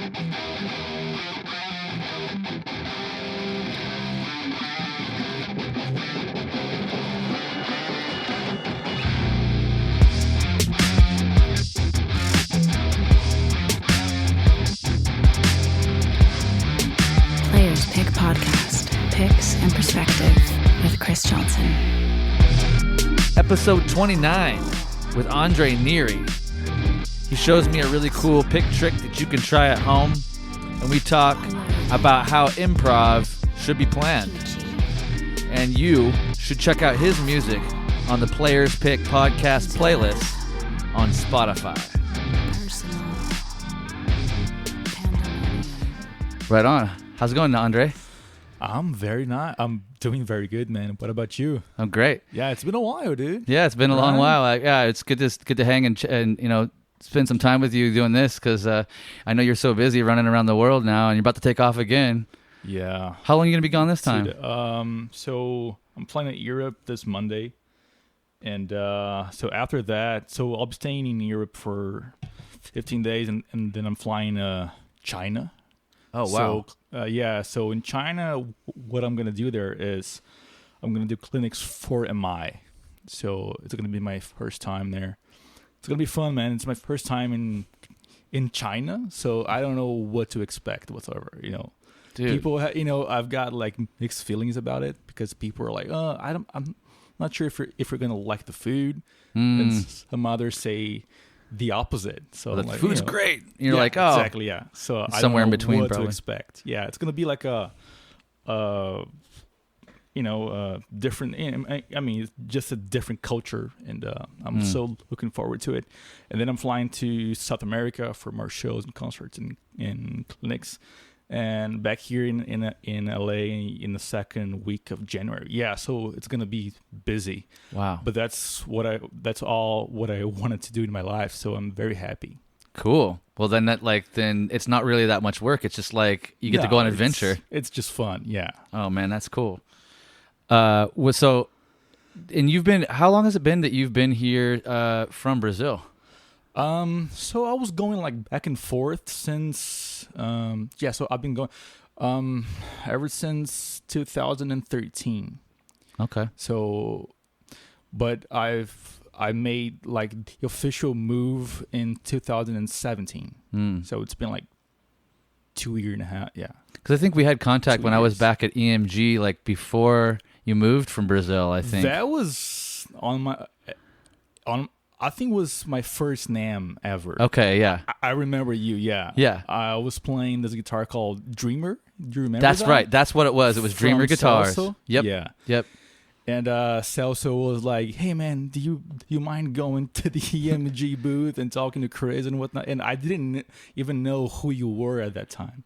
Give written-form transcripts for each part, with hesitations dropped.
Players Pick Podcast, Picks and Perspective with Chris Johnson. Episode 29 with Andre Nieri. He shows me a really cool pick trick that you can try at home, and we talk about how improv should be planned. And you should check out his music on the Players Pick Podcast playlist on Spotify. Right on. How's it going, Andre? I'm doing very good, man. What about you? I'm great. Yeah, it's been a while, dude. Yeah, it's been a long while. It's good to hang and spend some time with you doing this because I know you're so busy running around the world now, and you're about to take off again. Yeah. How long are you gonna be gone this time? Dude, so I'm flying to Europe this Monday, and so after that, so I'll be staying in Europe for 15 days, and then I'm flying to China. Oh, wow. So, so in China, what I'm going to do there is I'm going to do clinics for MI. So it's going to be my first time there. It's going to be fun, man. It's my first time in China, so I don't know what to expect whatsoever, Dude. People, I've got like mixed feelings about it because people are like, I'm not sure if you're going to like the food. And some others say the opposite. So the food's great. You're like, oh, exactly, yeah. So I somewhere don't know in between, what probably. to expect. Yeah, it's gonna be like a different. I mean, it's just a different culture, and I'm so looking forward to it. And then I'm flying to South America for more shows and concerts and clinics, and back here in LA in the second week of January. Yeah, so it's gonna be busy. Wow. But that's all what I wanted to do in my life. So I'm very happy. Cool. Well, then it's not really that much work. It's just like you get to go on an adventure. It's just fun. Yeah. Oh man, that's cool. And how long has it been that you've been here from Brazil? So I was going like back and forth since, so I've been going, ever since 2013. Okay. So, but I made like the official move in 2017. So it's been like 2 years and a half. Yeah. Because I think we had contact when I was back at EMG, like before you moved from Brazil, I think. That was I think it was my first NAMM ever. Okay, yeah. I remember you, yeah. Yeah. I was playing this guitar called Dreamer. Do you remember That's that? right. That's what it was. It was Dreamer Guitars. Celso? Yep. Yeah. Yep. And Celso was like, hey, man, do you mind going to the EMG booth and talking to Chris and whatnot? And I didn't even know who you were at that time.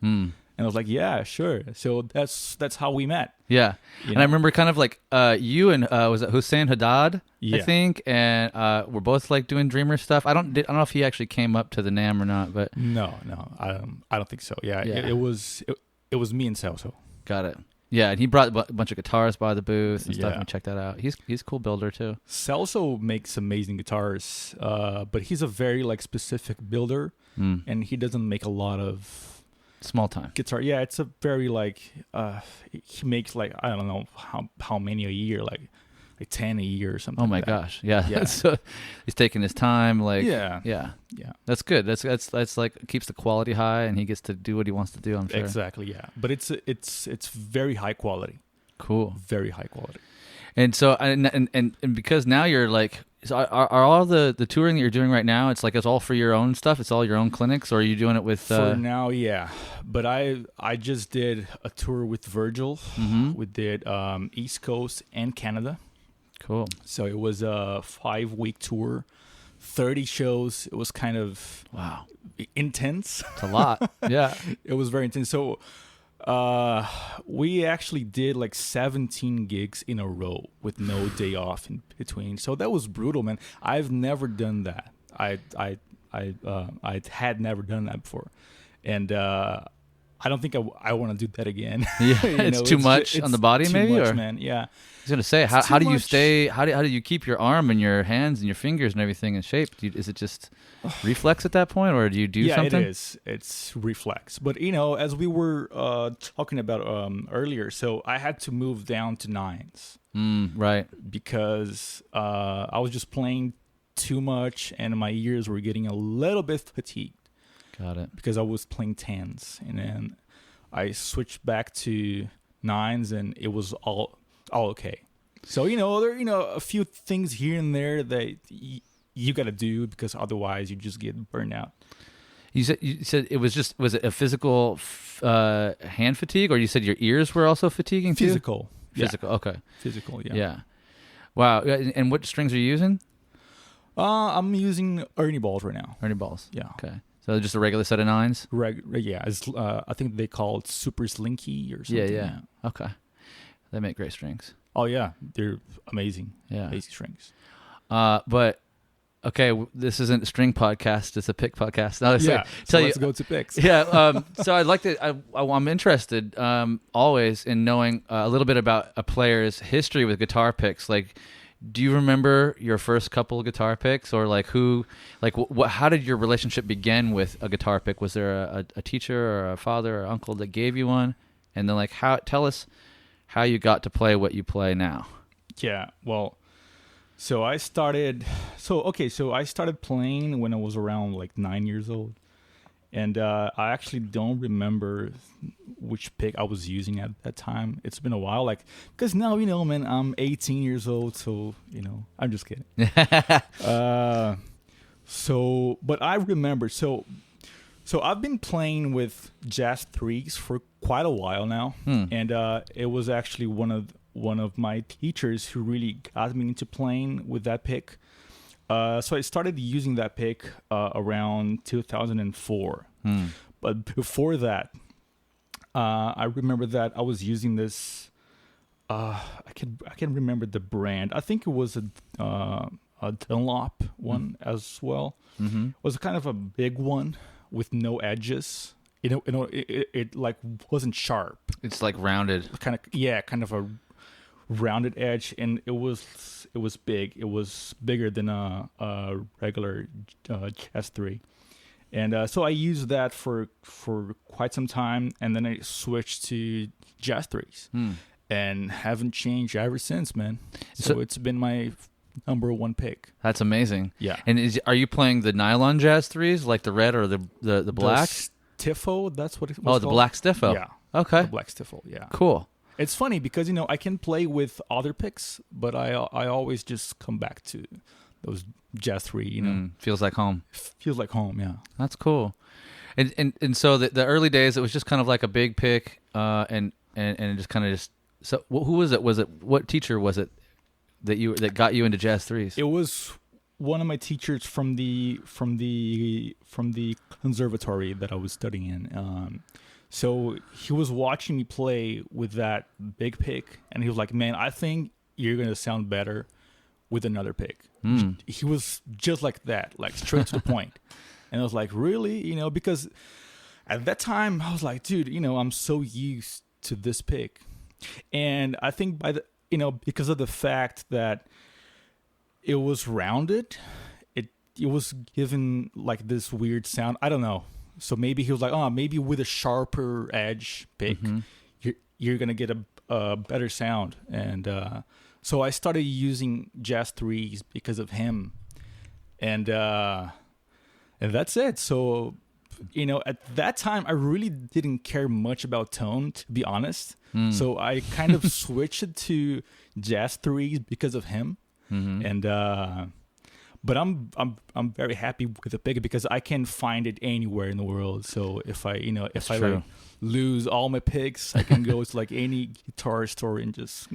And I was like, yeah, sure. So that's how we met. Yeah. And I remember kind of like you and was it Hussein Haddad, yeah. I think, and we're both like doing Dreamer stuff. I don't know if he actually came up to the NAMM or not, but no, I don't think so. Yeah. It was me and Celso. Got it. Yeah, and he brought a bunch of guitars by the booth and stuff, Yeah. and check that out. He's a cool builder too. Celso makes amazing guitars, but he's a very like specific builder, and he doesn't make a lot of small time guitar. Yeah, it's a very like he makes like I don't know how many a year, like 10 a year or something. Oh my like that. gosh, yeah. So he's taking his time, like yeah. That's good. That's like keeps the quality high, and he gets to do what he wants to do. I'm sure. Exactly, yeah. But it's very high quality. Cool, very high quality. And so and because now you're like, so are all the touring that you're doing right now? It's all for your own stuff. It's all your own clinics, or are you doing it with? For now, yeah. But I just did a tour with Virgil. We did East Coast and Canada. Cool. So it was a 5-week tour, 30 shows. It was kind of intense. It's a lot. Yeah. It was very intense. So we actually did like 17 gigs in a row with no day off in between. So that was brutal, man. I've never done that. I had never done that before. And I don't think I want to do that again. Yeah, it's too much on the body, too maybe. much, Or man. Yeah. I was gonna say, It's how too do you much. stay? How do you keep your arm and your hands and your fingers and everything in shape? Is it just reflex at that point, or do you do something? Yeah, it is. It's reflex. But as we were talking about earlier, so I had to move down to 9s Right. because I was just playing too much, and my ears were getting a little bit fatigued Got it. because I was playing 10s, and then I switched back to 9s, and it was all okay. So there a few things here and there that you got to do because otherwise you just get burned out. You said it was it a physical hand fatigue, or you said your ears were also fatiguing too? Physical. Physical. Yeah. Okay. Physical. Yeah. Yeah. Wow. And what strings are you using? I'm using Ernie balls right now. Ernie balls. Yeah. Okay. So just a regular set of 9s. Yeah. It's, I think they call it Super Slinky or something. Yeah. Okay. They make great strings. Oh yeah, they're amazing. Yeah. Amazing strings. But okay, this isn't a string podcast; it's a pick podcast. Now, Let's go to picks. Yeah. So I'd like to. I'm interested always in knowing a little bit about a player's history with guitar picks. Like, do you remember your first couple of guitar picks, or like who, like how did your relationship begin with a guitar pick? Was there a teacher or a father or uncle that gave you one? And then tell us how you got to play what you play now. Yeah. Well, so I started playing when I was around like 9 years old. And I actually don't remember which pick I was using at that time. It's been a while, because now, man, I'm 18 years old, so, I'm just kidding. But I remember, so I've been playing with Jazz 3s for quite a while now, and it was actually one of my teachers who really got me into playing with that pick. So I started using that pick around 2004. But before that, I remember that I was using this. I can remember the brand. I think it was a Dunlop one as well. Mm-hmm. It was kind of a big one with no edges. It like wasn't sharp. It's like rounded. Kind of a rounded edge, and it was big. It was bigger than a regular Jazz 3, and so I used that for quite some time, and then I switched to Jazz 3s, and haven't changed ever since, man. So it's been my number one pick. That's amazing. Yeah. And are you playing the nylon Jazz 3s, like the red or the black? The Stiffo, that's what it was called? The black Stiffo. Yeah. Okay. The black Stiffo, yeah. Cool. It's funny because, I can play with other picks, but I always just come back to those Jazz 3, Feels like home. Feels like home, yeah. That's cool. And so the early days, it was just kind of like a big pick, and it just kind of just. So who was it? What teacher was it that got you into Jazz 3s? It was one of my teachers from the conservatory that I was studying in. So he was watching me play with that big pick, and he was like, "Man, I think you're gonna sound better with another pick." He was just like that, like straight to the point. And I was like, "Really?" Because at that time I was like, "Dude, I'm so used to this pick," and I think because of the fact that it was rounded, it was given like this weird sound. I don't know. So maybe he was like, maybe with a sharper edge pick, you're going to get a better sound. And so I started using Jazz 3s because of him. And that's it. So, at that time, I really didn't care much about tone, to be honest. So I kind of switched it to Jazz 3s because of him. And but I'm very happy with the pick because I can find it anywhere in the world. So if I like, lose all my picks, I can go to like any guitar store and just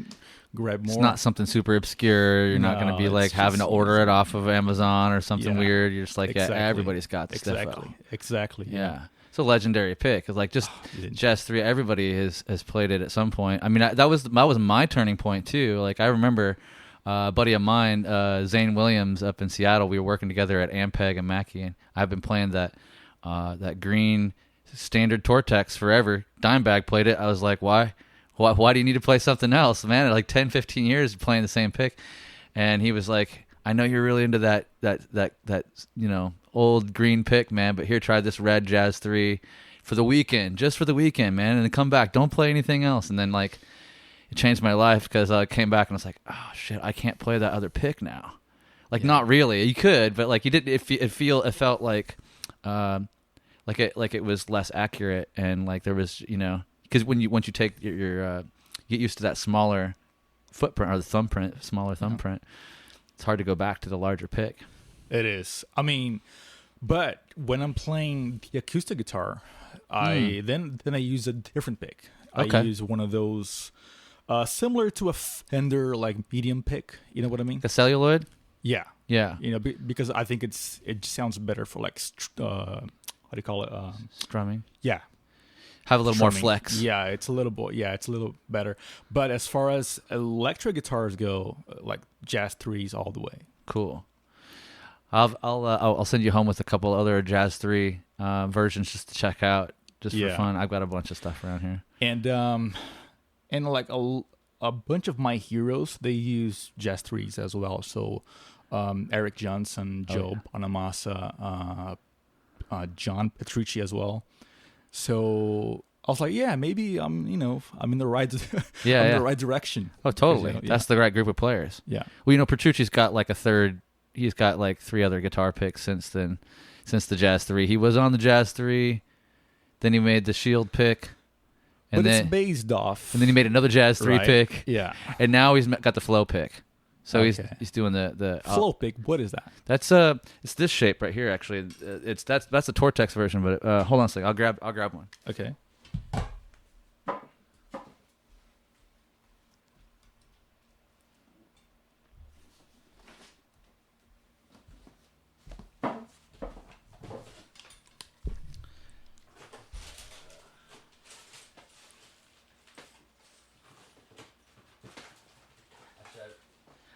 grab more. It's not something super obscure. You're not going to be like having to order it off of Amazon or something weird. You're just like, everybody's got this stuff. Exactly. Yeah. It's a legendary pick. It's like just Jazz 3. Everybody has played it at some point. I mean, that was my turning point too. Like I remember. A buddy of mine, Zane Williams, up in Seattle. We were working together at Ampeg and Mackie, and I've been playing that green standard Tortex forever. Dimebag played it. I was like, why do you need to play something else, man? Like 10, 15 years playing the same pick. And he was like, I know you're really into that old green pick, man, but here, try this red Jazz 3 for the weekend, just for the weekend, man, and then come back. Don't play anything else. And then like it changed my life because I came back and I was like, oh shit, I can't play that other pick now. Like not really. You could, but like you didn't. It felt like it was less accurate, and like there was because once you take your get used to that smaller footprint or the smaller thumbprint, it's hard to go back to the larger pick. It is. I mean, but when I'm playing the acoustic guitar, I use a different pick. Okay. I use one of those similar to a Fender like medium pick. You know what I mean? The celluloid. Yeah. Yeah. Because I think it sounds better for like how do you call it? Strumming. Yeah. Have a little more flex. Yeah, it's a little better. But as far as electric guitars go, like Jazz 3s all the way. Cool. I'll send you home with a couple other Jazz 3 versions just to check out, just for fun. I've got a bunch of stuff around here. And like a bunch of my heroes, they use Jazz 3s as well. So Eric Johnson, Joe Bonamassa, John Petrucci as well. So I was like, yeah, maybe I'm in the right the right direction. Oh, totally. That's the right group of players. Yeah. Well, Petrucci's got like he's got like 3 other guitar picks since the Jazz 3. He was on the Jazz 3, then he made the Shield pick. But it's based off. And then he made another Jazz 3 pick. Yeah. And now he's got the Flow pick. So he's doing the Flow pick. What is that? That's it's this shape right here actually. That's the Tortex version, but hold on a second. I'll grab one. Okay.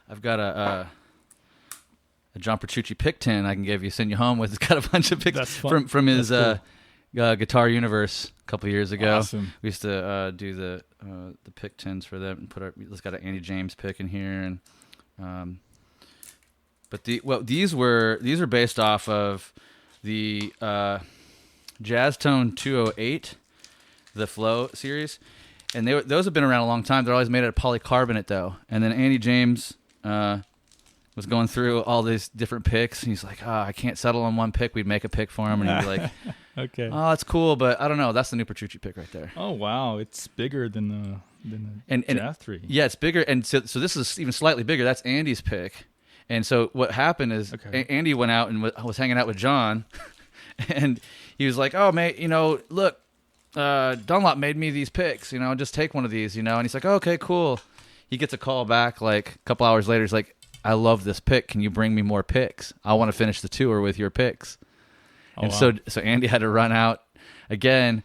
I've got a John Petrucci pick tin I can send you home with. It's got a bunch of picks from his Guitar Universe a couple years ago. Awesome. We used to do the pick tins for them and let's got an Andy James pick in here, and these are based off of the Jazz Tone 208, the Flow series, and those have been around a long time. They're always made out of polycarbonate though, and then Andy James was going through all these different picks, and he's like, I can't settle on one pick. We'd make a pick for him, and he'd be like, okay, oh, that's cool, but I don't know. That's the new Petrucci pick right there. Oh, wow. It's bigger than the Jazz 3. Yeah, it's bigger, and so this is even slightly bigger. That's Andy's pick. And so what happened is Andy went out and was hanging out with John, and he was like, oh, mate, look, Dunlop made me these picks, just take one of these, and he's like, oh, okay, cool. He gets a call back like a couple hours later. He's like, I love this pick. Can you bring me more picks? I want to finish the tour with your picks. Oh, and wow. So Andy had to run out again,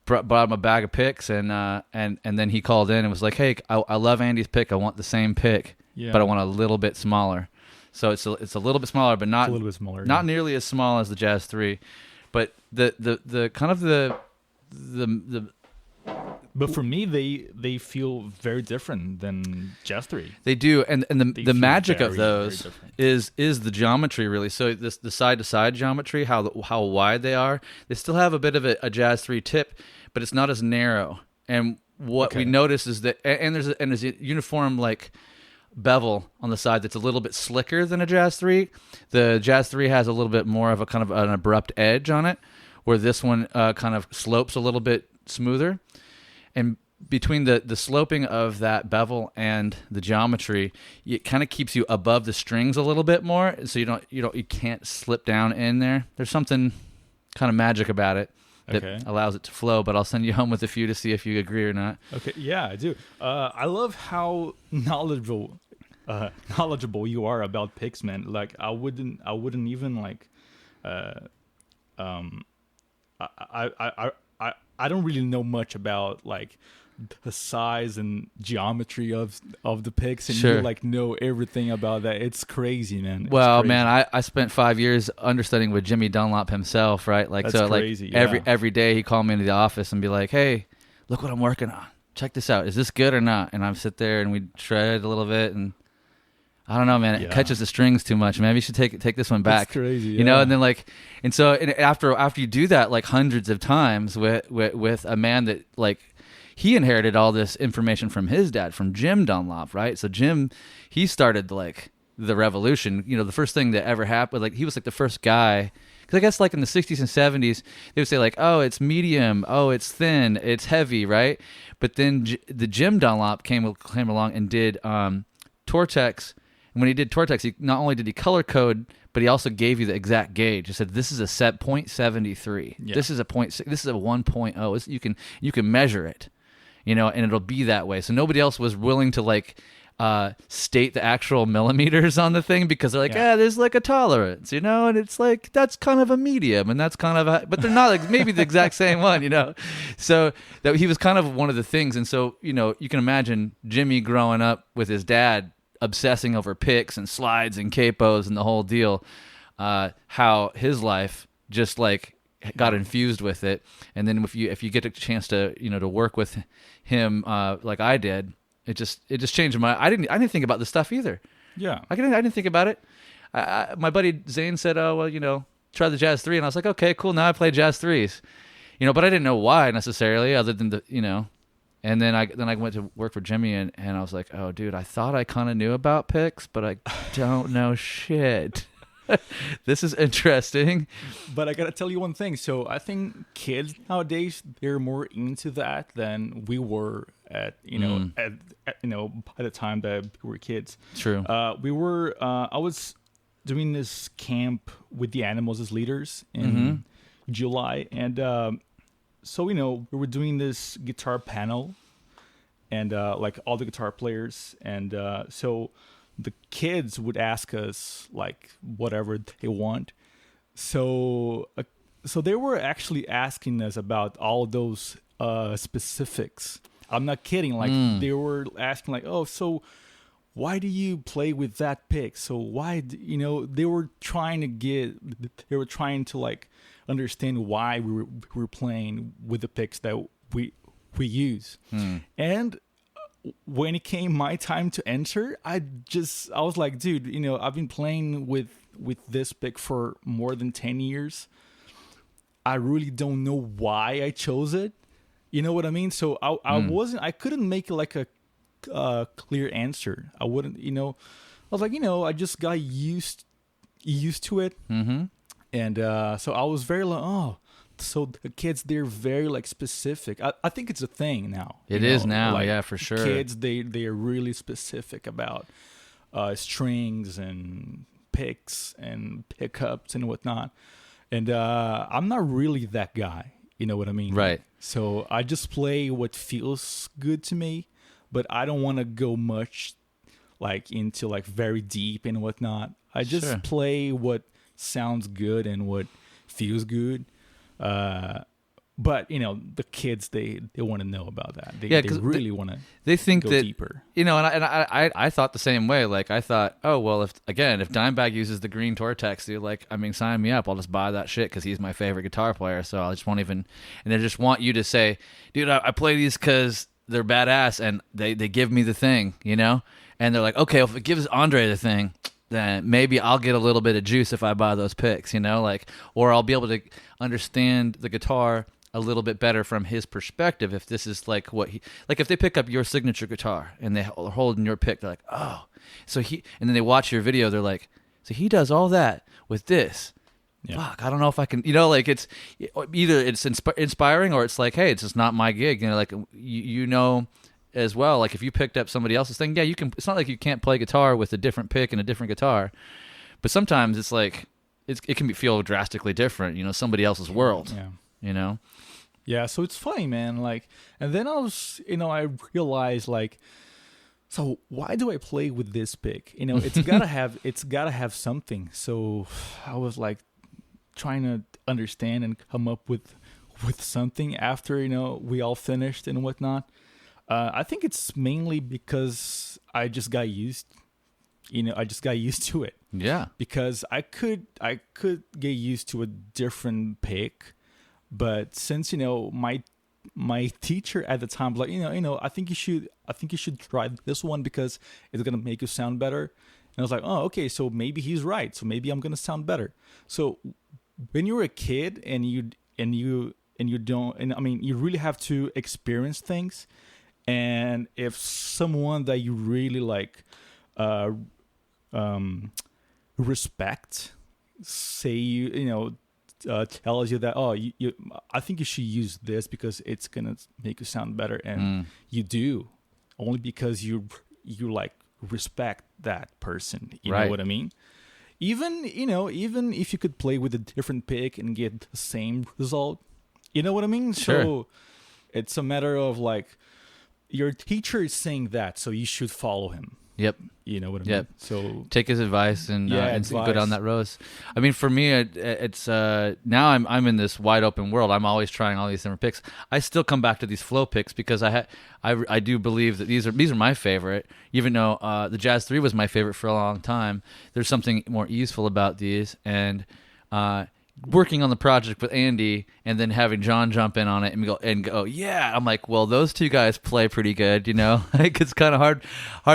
brought him a bag of picks, and then he called in and was like, hey, I love Andy's pick. I want the same pick, but I want a little bit smaller. So it's a little bit smaller, but not a little bit smaller, not nearly as small as the Jazz 3. But the kind of the But for me, they feel very different than Jazz 3. They do, and the magic of those is the geometry, really. So the side to side geometry, how wide they are. They still have a bit of a Jazz 3 tip, but it's not as narrow. And what we notice is that, and there's a uniform like bevel on the side that's a little bit slicker than a Jazz 3. The Jazz 3 has a little bit more of a kind of an abrupt edge on it, where this one kind of slopes a little bit smoother. And between the sloping of that bevel and the geometry, it kind of keeps you above the strings a little bit more, so you can't slip down in there. There's something kind of magic about it that allows it to flow. But I'll send you home with a few to see if you agree or not. Okay, yeah, I do. I love how knowledgeable you are about picks, man. Like I wouldn't even like. I don't really know much about like the size and geometry of the picks, and Sure. you like know everything about that. It's crazy, man. It's Well, crazy. man, I spent 5 years understudying with Jimmy Dunlop himself, right? Like, That's so crazy, like yeah. every day he called me into the office and be like, "Hey, look what I'm working on. Check this out. Is this good or not?" And I'd sit there and we'd shred a little bit, and I don't know, man. It Yeah. catches the strings too much. Maybe you should take this one back. It's crazy, You know, yeah. and then like, and so after you do that like hundreds of times with a man that like, he inherited all this information from his dad, from Jim Dunlop, right? So Jim, he started like the revolution. You know, the first thing that ever happened, like he was like the first guy. Because I guess like in the 60s and 70s, they would say like, oh, it's medium, oh, it's thin, it's heavy, right? But then the Jim Dunlop came along and did Tortex. And when he did Tortex, he not only did he color code, but he also gave you the exact gauge. He said, "This is a set 0.73. Yeah. This is a 0.6. This is a 1.0. You can measure it, you know, and it'll be that way." So nobody else was willing to like state the actual millimeters on the thing, because they're like, there's like a tolerance, you know, and it's like that's kind of a medium, and that's kind of but they're not like maybe the exact same one, you know. So that he was kind of one of the things, and so you know you can imagine Jimmy growing up with his dad, obsessing over picks and slides and capos and the whole deal, how his life just like got infused with it. And then if you get a chance to, you know, to work with him like I did, it just changed my. I didn't think about this stuff either. Yeah. I didn't think about it. My buddy Zane said, "Oh well, you know, try the Jazz 3," and I was like, "Okay, cool. Now I play Jazz 3s," you know, but I didn't know why necessarily, other than the, you know. And then I went to work for Jimmy, and I was like, "Oh, dude, I thought I kind of knew about picks, but I don't know shit." This is interesting. But I gotta tell you one thing. So I think kids nowadays, they're more into that than we were at at the time that we were kids. True. I was doing this camp with the animals as leaders in July, and so we were doing this guitar panel, and like all the guitar players, and so the kids would ask us like whatever they want. So they were actually asking us about all those specifics. I'm not kidding. Like they were asking like, "Oh, so why do you play with that pick? So why they were trying to like understand why we were playing with the picks that we use." And when it came my time to enter, I was like, dude, I've been playing with this pick for more than 10 years. I really don't know why I chose it. You know what I mean? So I couldn't make like a clear answer. I wouldn't, I was like, I just got used to it. And so I was very like, oh, so the kids, they're very like specific. I think it's a thing now. It is now, like, yeah, for sure. Kids, they are really specific about strings and picks and pickups and whatnot. And I'm not really that guy. You know what I mean? Right. So I just play what feels good to me, but I don't want to go much like into like very deep and whatnot. I just play what sounds good and what feels good. But the kids, they want to know about that. They really want to. They think go that deeper. And I thought the same way. Like I thought, oh well, if Dimebag uses the green Tortex, they're like, I mean, sign me up. I'll just buy that shit because he's my favorite guitar player. So I just won't even. And they just want you to say, dude, I play these because they're badass and they give me the thing, And they're like, okay, if it gives Andre the thing, then maybe I'll get a little bit of juice if I buy those picks, or I'll be able to understand the guitar a little bit better from his perspective. If this is like if they pick up your signature guitar and they're holding your pick, they're like, oh, so and then they watch your video, they're like, so he does all that with this. Yeah. Fuck, I don't know if I can, it's either it's inspiring or it's like, hey, it's just not my gig. Like, as well, like if you picked up somebody else's thing, yeah, you can. It's not like you can't play guitar with a different pick and a different guitar, but sometimes it's like it can feel drastically different. Somebody else's world. Yeah. Yeah. So it's funny, man. Like, and then I realized like, so why do I play with this pick? It's gotta have something. So I was like trying to understand and come up with something after we all finished and whatnot. I think it's mainly because I just got used. I just got used to it. Yeah. Because I could get used to a different pick, but since my teacher at the time was like, I think you should try this one because it's gonna make you sound better. And I was like, oh, okay, so maybe he's right. So maybe I'm gonna sound better. So when you're a kid and you don't, and I mean, you really have to experience things. And if someone that you really like, respect, say tells you that, oh, I think you should use this because it's gonna make you sound better, and you do, only because you like respect that person. You know what I mean? Even if you could play with a different pick and get the same result, you know what I mean? Sure. So it's a matter of like, your teacher is saying that, so you should follow him. Yep. You know what I mean? Yep. So take his advice and advice. go down that road. I mean, for me, it's now I'm in this wide open world. I'm always trying all these different picks. I still come back to these flow picks because I do believe that these are my favorite. Even though the Jazz 3 was my favorite for a long time, there's something more easeful about these. And working on the project with Andy and then having John jump in on it and go, yeah, I'm like, well, those two guys play pretty good, like it's kind of hard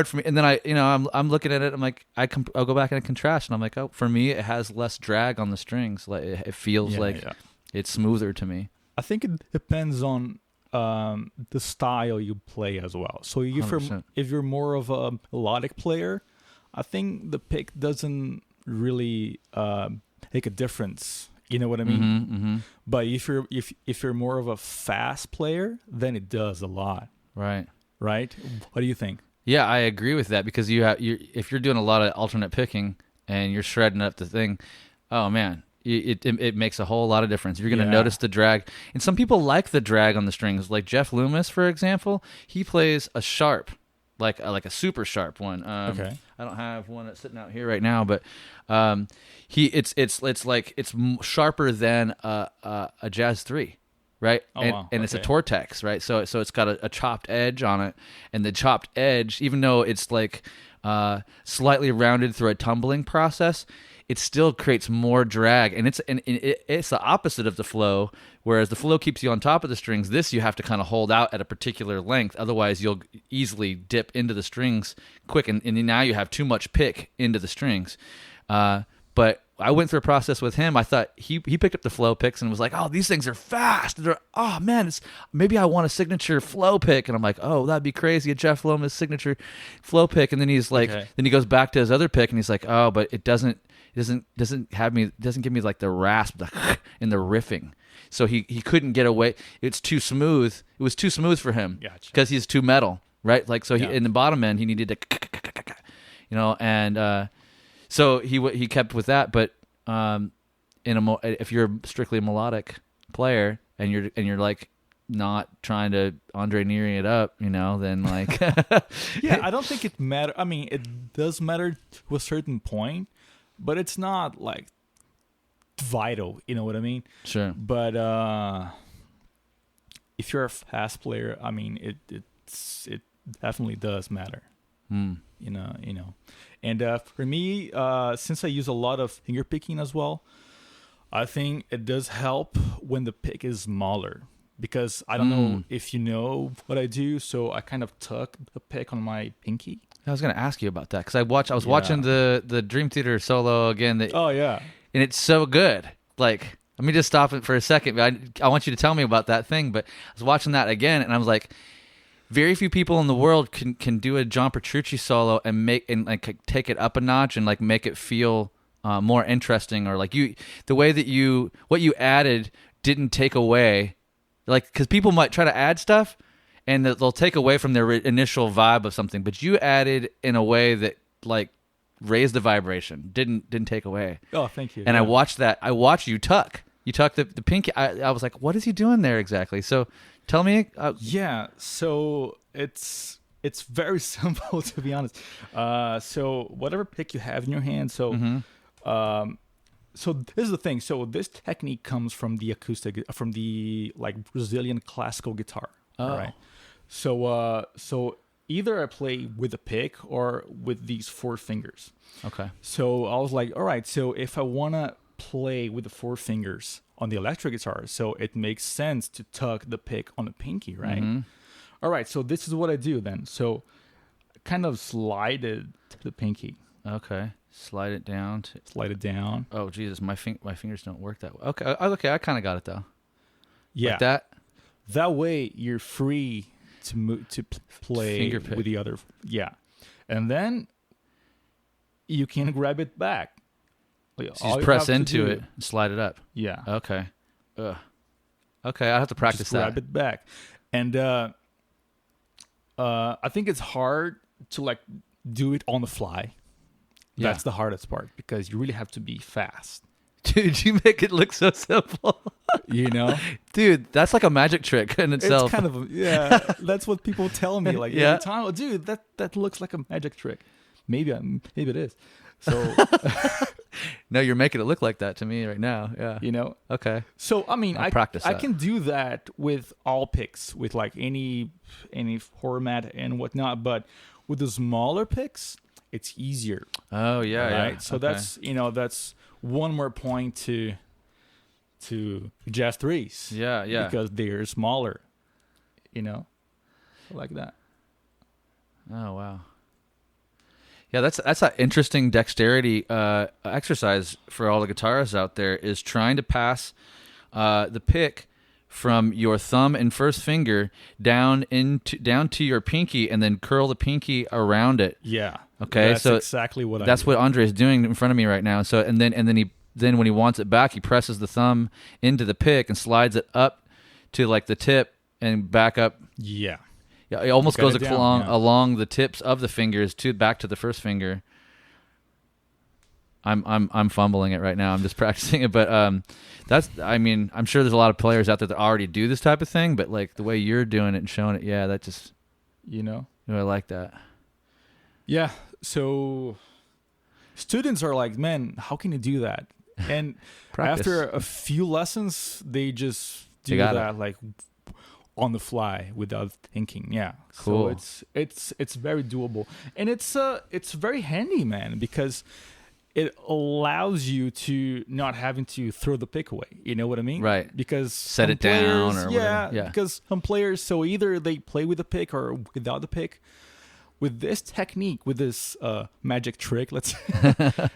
for me. And then I'm looking at it, I'm like, I'll go back and contrast, and I'm like, oh, for me, it has less drag on the strings. Like it feels it's smoother to me. I think it depends on the style you play as well. So if you're more of a melodic player, I think the pick doesn't really make a difference. You know what I mean? Mm-hmm. But if you're more of a fast player, then it does a lot. Right. What do you think? Yeah, I agree with that, because if you're doing a lot of alternate picking and you're shredding up the thing, oh man, it makes a whole lot of difference. You're going to notice the drag, and some people like the drag on the strings. Like Jeff Loomis, for example, he plays a sharp, like a super sharp one. Okay. I don't have one that's sitting out here right now, but it's sharper than a Jazz 3, right? Oh, and wow. It's a Tortex, right? So it's got a chopped edge on it, and the chopped edge, even though it's like slightly rounded through a tumbling process, it still creates more drag, and it's the opposite of the flow. Whereas the flow keeps you on top of the strings, this you have to kind of hold out at a particular length, otherwise you'll easily dip into the strings quick, and now you have too much pick into the strings. But I went through a process with him. I thought he picked up the flow picks and was like, oh, these things are fast. Oh man, maybe I want a signature flow pick. And I'm like, oh, that'd be crazy, a Jeff Lomas signature flow pick. And then he's like, then he goes back to his other pick and he's like, oh, but it doesn't give me like the rasp and the riffing. So he couldn't get away. It's too smooth. It was too smooth for him because he's too metal, right? Like, so in the bottom end, he needed to, and so he kept with that. But if you're strictly a melodic player and you're like not trying to Andre Nieri it up, then like yeah, I don't think it matter. I mean, it does matter to a certain point, but it's not like vital. You know what I mean? Sure. But if you're a fast player, I mean, it definitely does matter. You know. And for me, since I use a lot of finger picking as well, I think it does help when the pick is smaller, because I don't know if you know what I do, so I kind of tuck the pick on my pinky. I was going to ask you about that because I was watching the Dream Theater solo again. Oh yeah, and it's so good. Like, let me just stop it for a second. I want you to tell me about that thing. But I was watching that again, and I was like, very few people in the world can do a John Petrucci solo and take it up a notch and like make it feel more interesting, or like the way that what you added didn't take away, like, because people might try to add stuff and they'll take away from their initial vibe of something, but you added in a way that like raised the vibration, didn't take away. Oh, thank you. And I watched you tuck the pinky. I was like, what is he doing there exactly? So tell me. Yeah, so it's very simple, to be honest. So whatever pick you have in your hand, so so this is the thing. So this technique comes from the acoustic, from the like Brazilian classical guitar. Oh. All right. So either I play with a pick or with these 4 fingers. Okay. So I was like, all right, so if I want to play with the 4 fingers on the electric guitar, so it makes sense to tuck the pick on the pinky, right? Mm-hmm. All right, so this is what I do then. So kind of slide it to the pinky. Okay. Slide it down. Slide it down. Oh, Jesus. My fingers don't work that way. Okay. I kind of got it, though. Yeah. Like that? That way you're free to play Finger pick. with the other. Yeah. And then you can grab it back. So you just press into it and slide it up. Yeah. Okay. Ugh. Okay, I'll have to practice just grab it back. And I think it's hard to like do it on the fly. Yeah. That's the hardest part because you really have to be fast. Dude, you make it look so simple. You know? Dude, that's like a magic trick in itself. It's kind of, yeah, that's what people tell me. Like, Yeah. every time, oh, dude, that looks like a magic trick. Maybe it is. So, No, you're making it look like that to me right now. Yeah. you know? Okay. So, I mean, I'll practice I that. can do that with all picks, with like any format and whatnot. But with the smaller picks, it's easier. Oh, yeah, yeah. Right. So Okay. that's one more point to Jazz 3s. Yeah, yeah. Because they're smaller. Like that. Oh, wow. Yeah, that's an interesting dexterity exercise for all the guitarists out there, is trying to pass the pick from your thumb and first finger down to your pinky, and then curl the pinky around it. Yeah. Okay, That's so exactly what that's what Andre is doing in front of me right now. So and then when he wants it back, he presses the thumb into the pick and slides it up to like the tip and back up. Yeah. Yeah, it almost Got goes it down, yeah. along the tips of the fingers back to the first finger. I'm fumbling it right now. I'm just practicing it, but I'm sure there's a lot of players out there that already do this type of thing, but like the way you're doing it and showing it, yeah, that just I like that. Yeah. So students are like, man, how can you do that? And Practice. after a few lessons, they just do got that like on the fly without thinking. Yeah. Cool. So it's very doable. And it's very handy, man, because it allows you to not having to throw the pick away. You know what I mean? Right. Because Set some it down players- or yeah, whatever. Yeah. Because some players, so either they play with the pick or without the pick. With this technique, with this magic trick, let's say,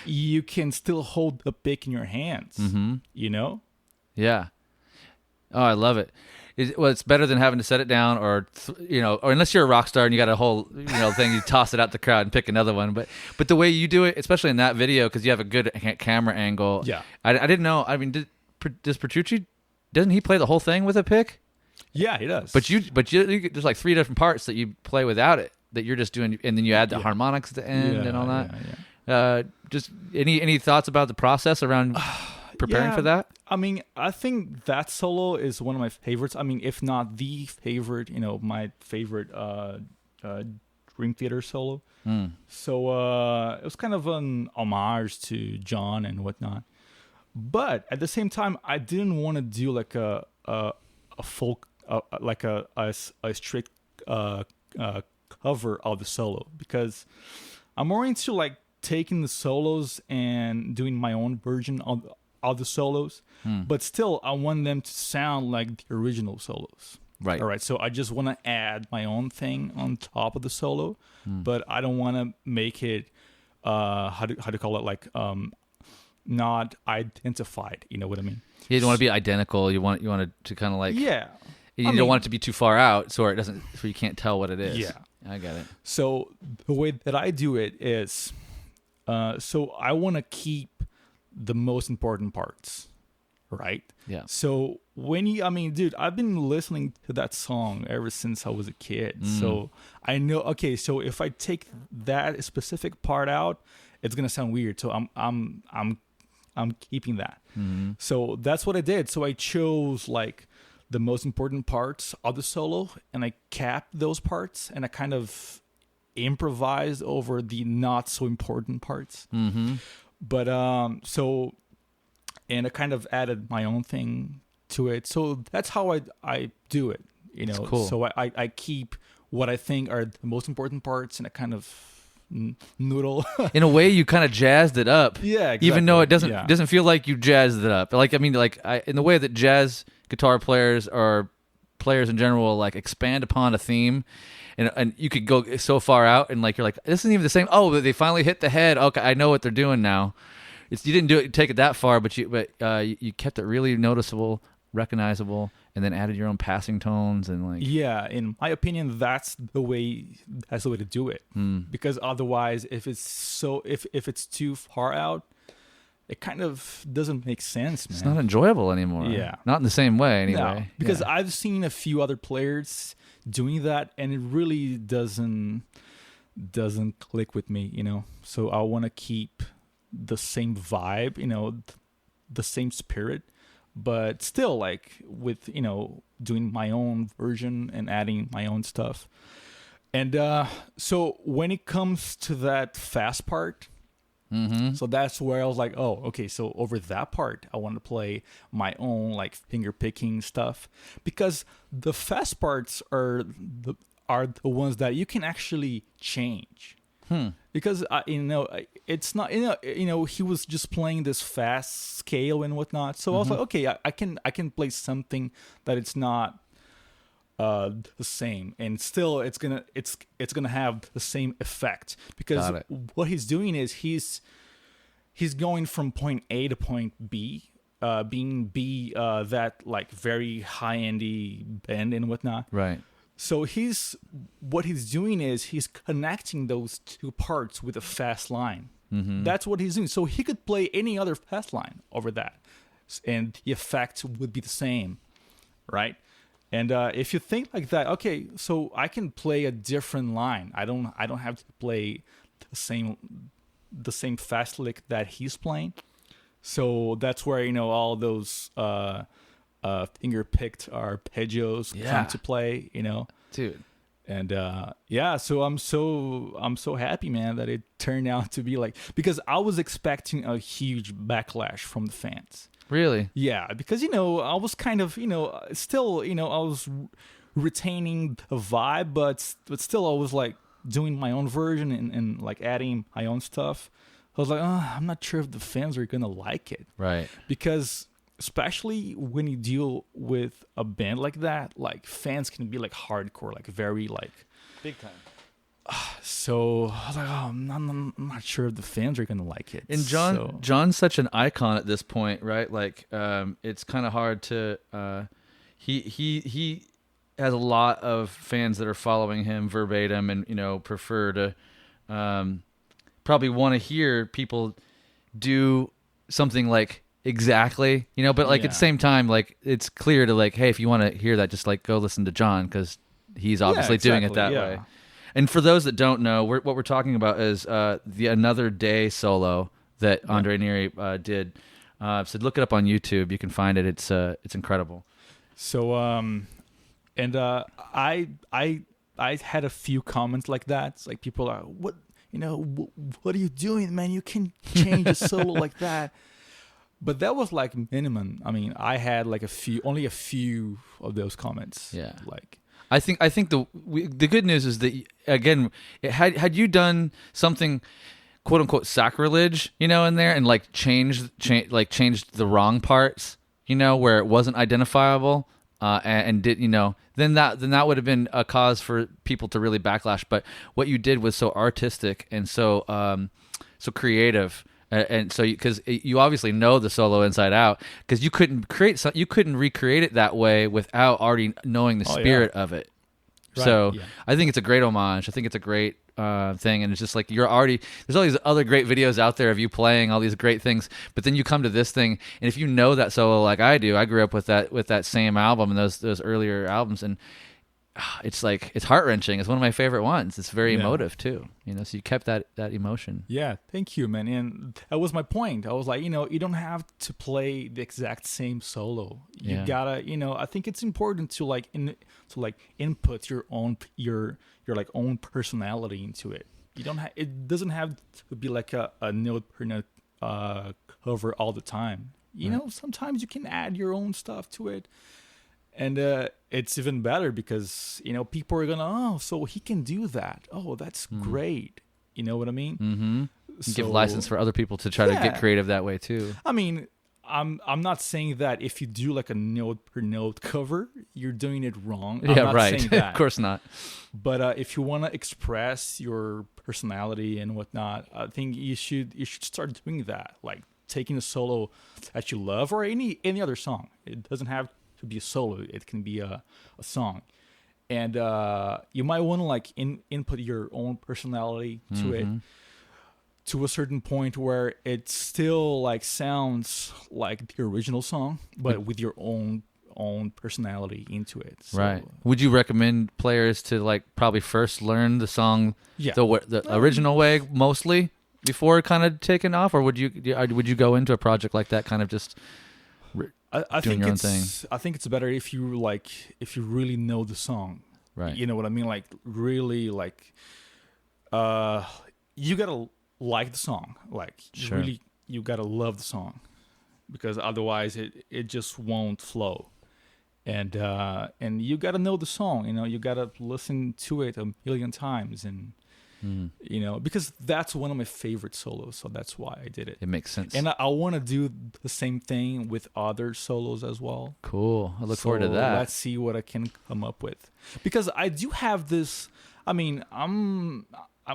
you can still hold the pick in your hands. Mm-hmm. You know? Yeah. Oh, I love it. It's better than having to set it down, or unless you're a rock star and you got a whole thing, you toss it out the crowd and pick another one. But the way you do it, especially in that video, because you have a good camera angle. Yeah. I didn't know. I mean, does Petrucci, doesn't he play the whole thing with a pick? Yeah, he does. But you there's like 3 different parts that you play without it, that you're just doing, and then you add the harmonics at the end and all that. Yeah. Just any thoughts about the process around preparing for that? I mean, I think that solo is one of my favorites. I mean, if not the favorite, my favorite Dream Theater solo. So it was kind of an homage to John and whatnot. But at the same time, I didn't want to do like a folk, like a strict cover of the solo, because I'm more into like taking the solos and doing my own version of the solos, but still I want them to sound like the original solos. Right. All right. So I just want to add my own thing on top of the solo, but I don't want to make it how to call it, like not identified. You know what I mean? You don't want to be identical. You want it to kind of like, Yeah. You don't want it to be too far out, so you can't tell what it is. Yeah. I get it. So the way that I do it is, so I want to keep the most important parts, right? Yeah. So dude, I've been listening to that song ever since I was a kid. So I know, okay, so if I take that specific part out, it's gonna sound weird. So I'm keeping that. So that's what I did. So I chose like the most important parts of the solo, and I capped those parts, and I kind of improvised over the not so important parts. But and I kind of added my own thing to it. So that's how I do it. You know, cool. so I keep what I think are the most important parts and I kind of noodle. In a way, you kind of jazzed it up. Yeah, exactly. Even though it Yeah. doesn't feel like you jazzed it up. Like, I mean, like in the way that jazz guitar players or players in general like expand upon a theme, and you could go so far out and like you're like, this isn't even the same. Oh, they finally hit the head. Okay, I know what they're doing now. You didn't take it that far, but you kept it really noticeable, recognizable, and then added your own passing tones and like. Yeah, in my opinion, that's the way to do it. Because otherwise, if it's too far out, it kind of doesn't make sense, man. It's not enjoyable anymore. Yeah. Not in the same way anyway. No, because Yeah. I've seen a few other players doing that, and it really doesn't click with me, you know. So I want to keep the same vibe, you know, the same spirit, but still like with, you know, doing my own version and adding my own stuff. And so when it comes to that fast part, so that's where I was like, oh, okay, so over that part, I want to play my own like finger picking stuff, because the fast parts are the ones that you can actually change. Because you know, it's not, you know he was just playing this fast scale and whatnot. So I was like, okay, I can play something that it's not the same, and still it's gonna have the same effect, because what he's doing is he's going from point A to point B, being B, that like very high endy bend and whatnot. Right. So what he's doing is he's connecting those two parts with a fast line. That's what he's doing. So he could play any other fast line over that, and the effect would be the same, right? And if you think like that, okay, so I can play a different line. I don't have to play the same fast lick that he's playing. So that's where, you know, all those finger picked arpeggios come to play, you know, dude. And so I'm so happy, man, that it turned out to be like, because I was expecting a huge backlash from the fans. Really? Yeah, because, you know, I was kind of, you know, still, you know, I was retaining the vibe, but still I was like doing my own version and like adding my own stuff. I was like, I'm not sure if the fans are gonna like it. Right. Because especially when you deal with a band like that, like fans can be like hardcore, like very like Big time. So I was like, I'm not sure if the fans are gonna like it. And John's such an icon at this point, right? Like, it's kind of hard to. He has a lot of fans that are following him verbatim, and you know prefer to, probably want to hear people do something like exactly, you know. But like at the same time, like it's clear to like, hey, if you want to hear that, just like go listen to John, because he's obviously doing it that way. And for those that don't know, what we're talking about is the Another Day solo that Andre Nieri did. So look it up on YouTube. You can find it. It's incredible. So I had a few comments like that. It's like people are, what are you doing, man? You can change a solo like that. But that was like minimum. I mean, I had like only a few of those comments. Yeah. Like. I think the good news is that, again, had you done something quote unquote sacrilege, you know, in there, and like changed the wrong parts, you know, where it wasn't identifiable, and did, you know, then that would have been a cause for people to really backlash. But what you did was so artistic and so creative. And so, because you obviously know the solo inside out, because you couldn't recreate it that way without already knowing the spirit of it. Right, so I think it's a great homage. I think it's a great thing, and it's just like there's all these other great videos out there of you playing all these great things, but then you come to this thing, and if you know that solo like I do, I grew up with that same album and those earlier albums, and it's like, it's heart-wrenching. It's one of my favorite ones. It's very emotive too, you know, so you kept that emotion. Yeah, thank you, man. And that was my point. I was like, you know, you don't have to play the exact same solo. You gotta, you know, I think it's important to like input your own like own personality into it. It doesn't have to be like a note per note cover all the time. You know, sometimes you can add your own stuff to it. And it's even better because, people are gonna, oh, so he can do that. Oh, that's great. You know what I mean? Mm-hmm. So, Give license for other people to try to get creative that way too. I mean, I'm not saying that if you do like a note per note cover, you're doing it wrong. I'm not saying that. Of course not. But if you want to express your personality and whatnot, I think you should start doing that. Like taking a solo that you love, or any other song. It doesn't have to be a solo. It can be a song. And you might want to like input your own personality to it, to a certain point where it still like sounds like the original song, but with your own personality into it. So, right. Would you recommend players to like probably first learn the song the original way mostly before kind of taking off, or would you go into a project like that kind of just I doing think your own thing? I think it's better if you really know the song. Right. You know what I mean? Like really like you gotta like the song. Like Sure. really you gotta love the song, because otherwise it just won't flow. And you gotta know the song, you gotta listen to it a million times, and because that's one of my favorite solos, so that's why I did it. It makes sense. And I want to do the same thing with other solos as well. Cool. I look forward to that. Let's see what I can come up with, because I do have this. I mean, I'm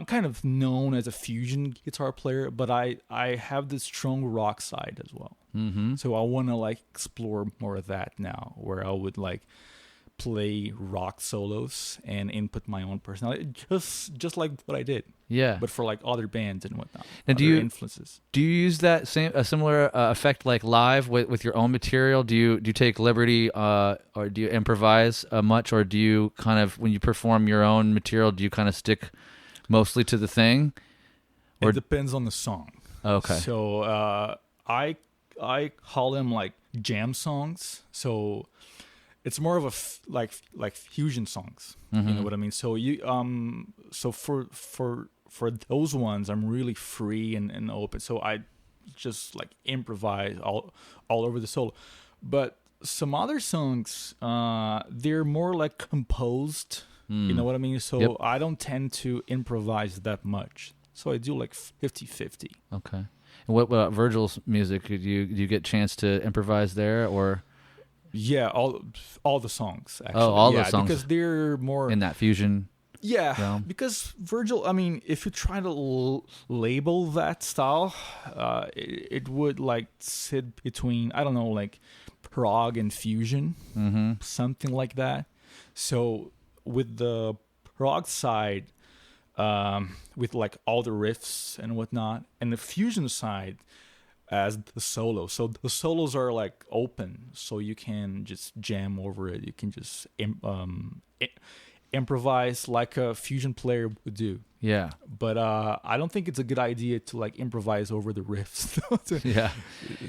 kind of known as a fusion guitar player, but I have this strong rock side as well. Mm-hmm. So I want to like explore more of that now, where I would like play rock solos and input my own personality, just like what I did. Yeah. But for like other bands and whatnot. Now, other influences. Do you use that similar effect like live with your own material? Do you take liberty or do you improvise much, or do you kind of, when you perform your own material, do you kind of stick mostly to the thing? Or it depends on the song. Okay. So I call them like jam songs. So it's more of a like fusion songs. Mm-hmm. You know what I mean? So so for those ones, I'm really free and open. So I just like improvise all over the solo. But some other songs, they're more like composed. You know what I mean? So I don't tend to improvise that much. So I do like 50-50. Okay. And what about Virgil's music? Do you get a chance to improvise there, or? Yeah, all the songs, actually. Oh, all the songs. Because they're more In that fusion. Yeah, realm. Because Virgil, I mean, if you try to label that style, it would like sit between, I don't know, like prog and fusion, something like that. So with the prog side, with like all the riffs and whatnot, and the fusion side as the solo. So the solos are like open, so you can just jam over it. You can just improvise like a fusion player would do. Yeah. But I don't think it's a good idea to like improvise over the riffs. Yeah.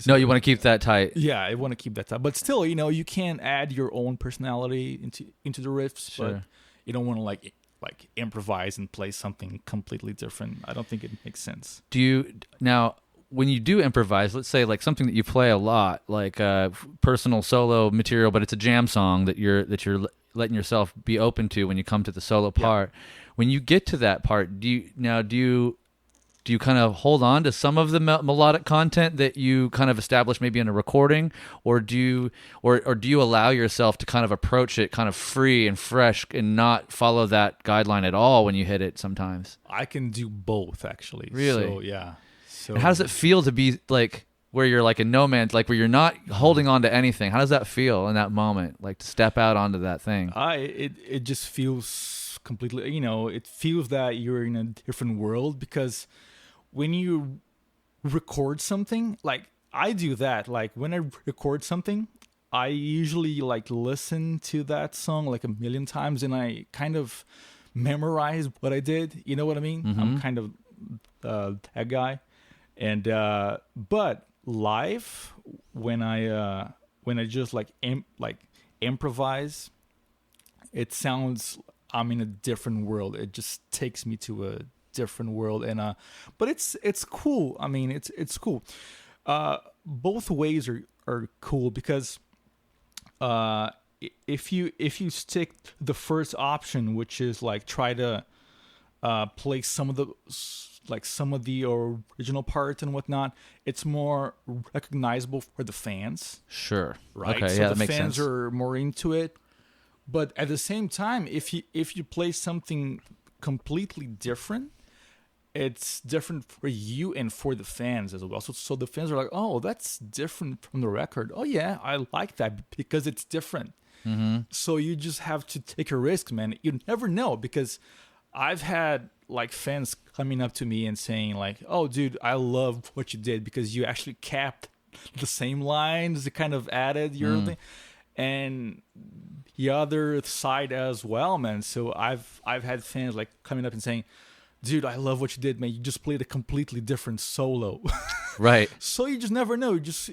No, you want to keep that tight. Yeah, I want to keep that tight. But still, you can add your own personality into the riffs, Sure. but you don't want to like improvise and play something completely different. I don't think it makes sense. Do you now, when you do improvise, let's say like something that you play a lot, like personal solo material, but it's a jam song that you're letting yourself be open to when you come to the solo part. When you get to that part, do you kind of hold on to some of the melodic content that you kind of establish maybe in a recording, or do you allow yourself to kind of approach it kind of free and fresh and not follow that guideline at all when you hit it sometimes? I can do both, actually. Really? So, yeah. So And how does it feel to be like where you're like in no man's, like where you're not holding on to anything? How does that feel in that moment, like to step out onto that thing? It just feels completely, it feels that you're in a different world, because when you record something, like I do that, like when I record something, I usually like listen to that song like a million times, and I kind of memorize what I did. You know what I mean? I'm kind of that guy. And but live, when I just like improvise, it sounds I'm in a different world. It just takes me to a different world, and but it's cool. I mean, it's cool. Both ways are cool, because if you stick to the first option, which is like try to play some of the original parts and whatnot, it's more recognizable for the fans, Sure. right? Okay. So Yeah, the that makes fans sense. are more into it. But at the same time, if you play something completely different, it's different for you and for the fans as well. So the fans are like, oh, that's different from the record. Oh yeah, I like that because it's different. Mm-hmm. So you just have to take a risk, man. You never know, because I've had like fans coming up to me and saying like, oh dude, I love what you did because you actually kept the same lines, you kind of added your thing. And the other side as well, man. So I've had fans like coming up and saying, dude, I love what you did, man. You just played a completely different solo. Right. So you just never know. You just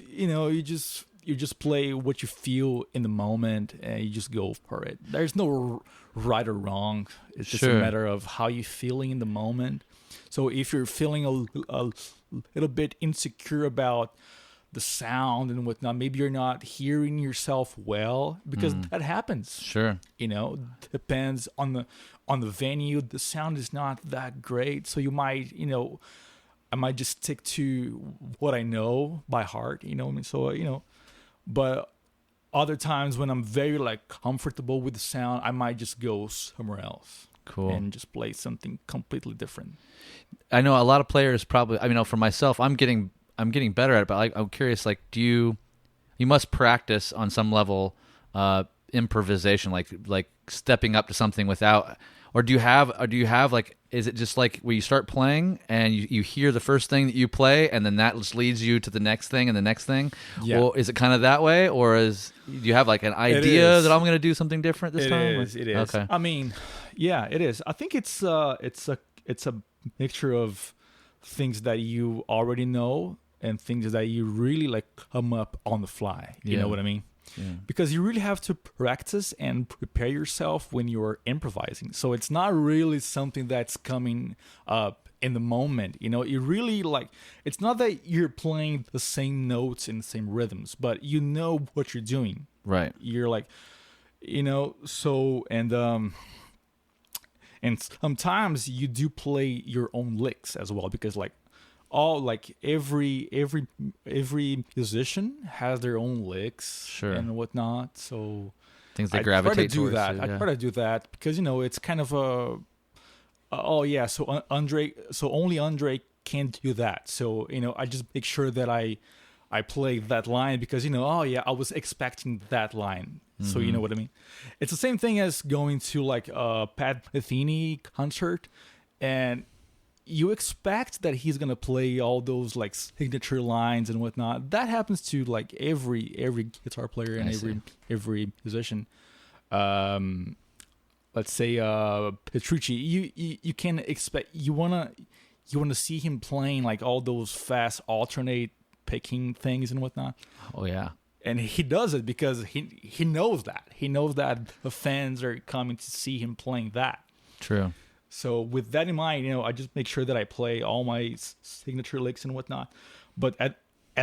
play what you feel in the moment, and you just go for it. There's no right or wrong. It's just a Sure. matter of how you're feeling in the moment. So if you're feeling a little bit insecure about the sound and whatnot, maybe you're not hearing yourself well, because that happens. Sure. Depends on the venue. The sound is not that great, so you might, I might just stick to what I know by heart. You know what I mean? So but other times when I'm very like comfortable with the sound, I might just go somewhere else. Cool. And just play something completely different. I know a lot of players probably. I mean, for myself, I'm getting better at it. But I'm curious. Like, you must practice on some level improvisation, like stepping up to something without. Or do you have like, is it just like where you start playing and you hear the first thing that you play and then that just leads you to the next thing and the next thing? Yeah. Or is it kind of that way, or do you have like an idea that I'm going to do something different this time? It is. Okay. I mean, yeah, it is. I think it's a mixture of things that you already know and things that you really like come up on the fly. You Yeah. know what I mean? Yeah. Because you really have to practice and prepare yourself when you're improvising. So it's not really something that's coming up in the moment. You really it's not that you're playing the same notes in the same rhythms, but you know what you're doing. Right. You're like, so, and sometimes you do play your own licks as well, because every musician has their own licks, Sure. and whatnot. So Things they I gravitate try to do towards. that. Yeah. I try to do that because it's kind of so only Andre can do that. So I just make sure that I play that line because I was expecting that line. So you know what I mean? It's the same thing as going to like a Pat Metheny concert, and you expect that he's gonna play all those like signature lines and whatnot. That happens to like every guitar player and every musician. Let's say Petrucci. You can expect you wanna see him playing like all those fast alternate picking things and whatnot. Oh yeah. And he does it because he knows that. He knows that the fans are coming to see him playing that. True. So with that in mind, I just make sure that I play all my signature licks and whatnot. But at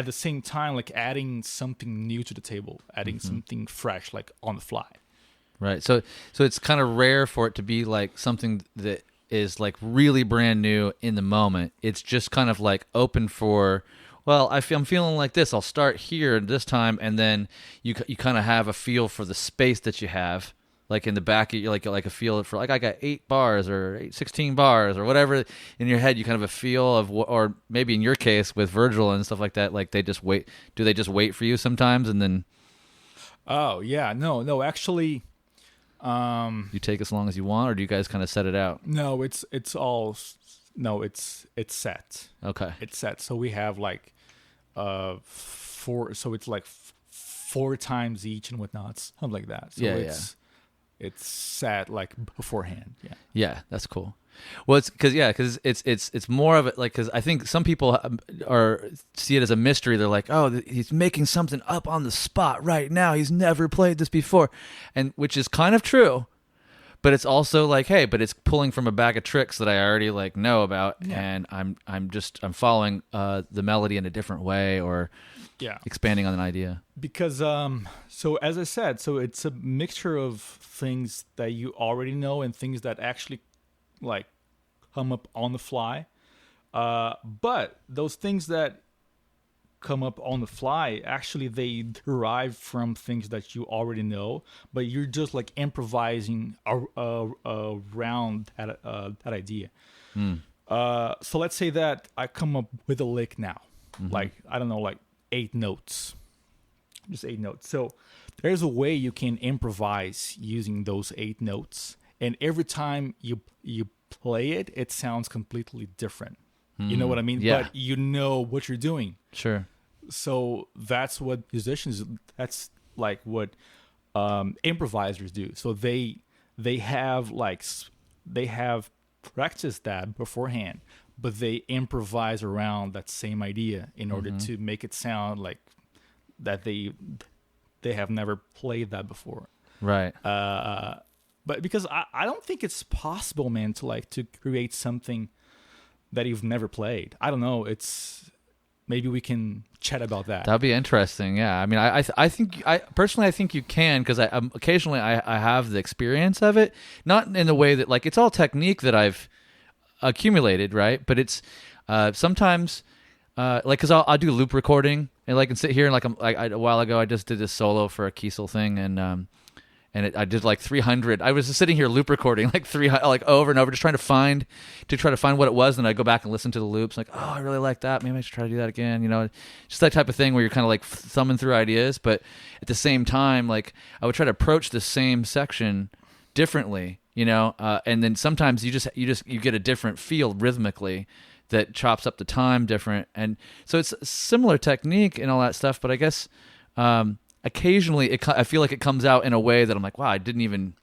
the same time, like adding something new to the table, adding something fresh, like on the fly. Right. So it's kind of rare for it to be like something that is like really brand new in the moment. It's just kind of like open for, well, I'm feeling like this. I'll start here this time, and then you kind of have a feel for the space that you have, like in the back of you, like a feel for like I got 8 bars or 16 bars or whatever in your head. You kind of a feel of, or maybe in your case with Virgil and stuff like that. Like they just wait. Do they just wait for you sometimes and then? Oh yeah, no, actually. You take as long as you want, or do you guys kind of set it out? No, it's set. Okay. It's set. So we have like 4. So it's like 4 times each and whatnot, something like that. So it's set like beforehand. Yeah. Yeah, that's cool. Well, it's because it's more of it, like, because I think some people see it as a mystery. They're like, oh, he's making something up on the spot right now. He's never played this before, and which is kind of true. but it's also like, hey, but it's pulling from a bag of tricks that I already like know about, Yeah. and I'm following the melody in a different way or Yeah. expanding on an idea. Because so as I said, so it's a mixture of things that you already know and things that actually like come up on the fly. But those things that come up on the fly, actually they derive from things that you already know, but you're just like improvising around that idea. So let's say that I come up with a lick now, like, I don't know, like 8 notes, just 8 notes. So there's a way you can improvise using those 8 notes, and every time you play it, it sounds completely different. You know what I mean? Yeah. But you know what you're doing. Sure. So that's what musicians, that's like what improvisers do. So they have practiced that beforehand, but they improvise around that same idea in order to make it sound like that they have never played that before. Right. But because I don't think it's possible, man, to create something that you've never played. I don't know. Maybe we can chat about that. That'd be interesting. Yeah. I mean, I think personally, I think you can, because occasionally I have the experience of it, not in the way that like it's all technique that I've accumulated, right? But it's sometimes like, because I'll do loop recording and like and sit here and like a while ago I just did this solo for a Kiesel thing, and I did like 300. I was just sitting here loop recording like 300, like over and over, just try to find what it was. And I go back and listen to the loops, like, oh, I really like that. Maybe I should try to do that again. You know, just that type of thing where you're kind of like thumbing through ideas, but at the same time, like I would try to approach the same section differently. You know, and then sometimes you get a different feel rhythmically that chops up the time different, and so it's a similar technique and all that stuff. But I guess. Occasionally, I feel like it comes out in a way that I'm like, wow, I definitely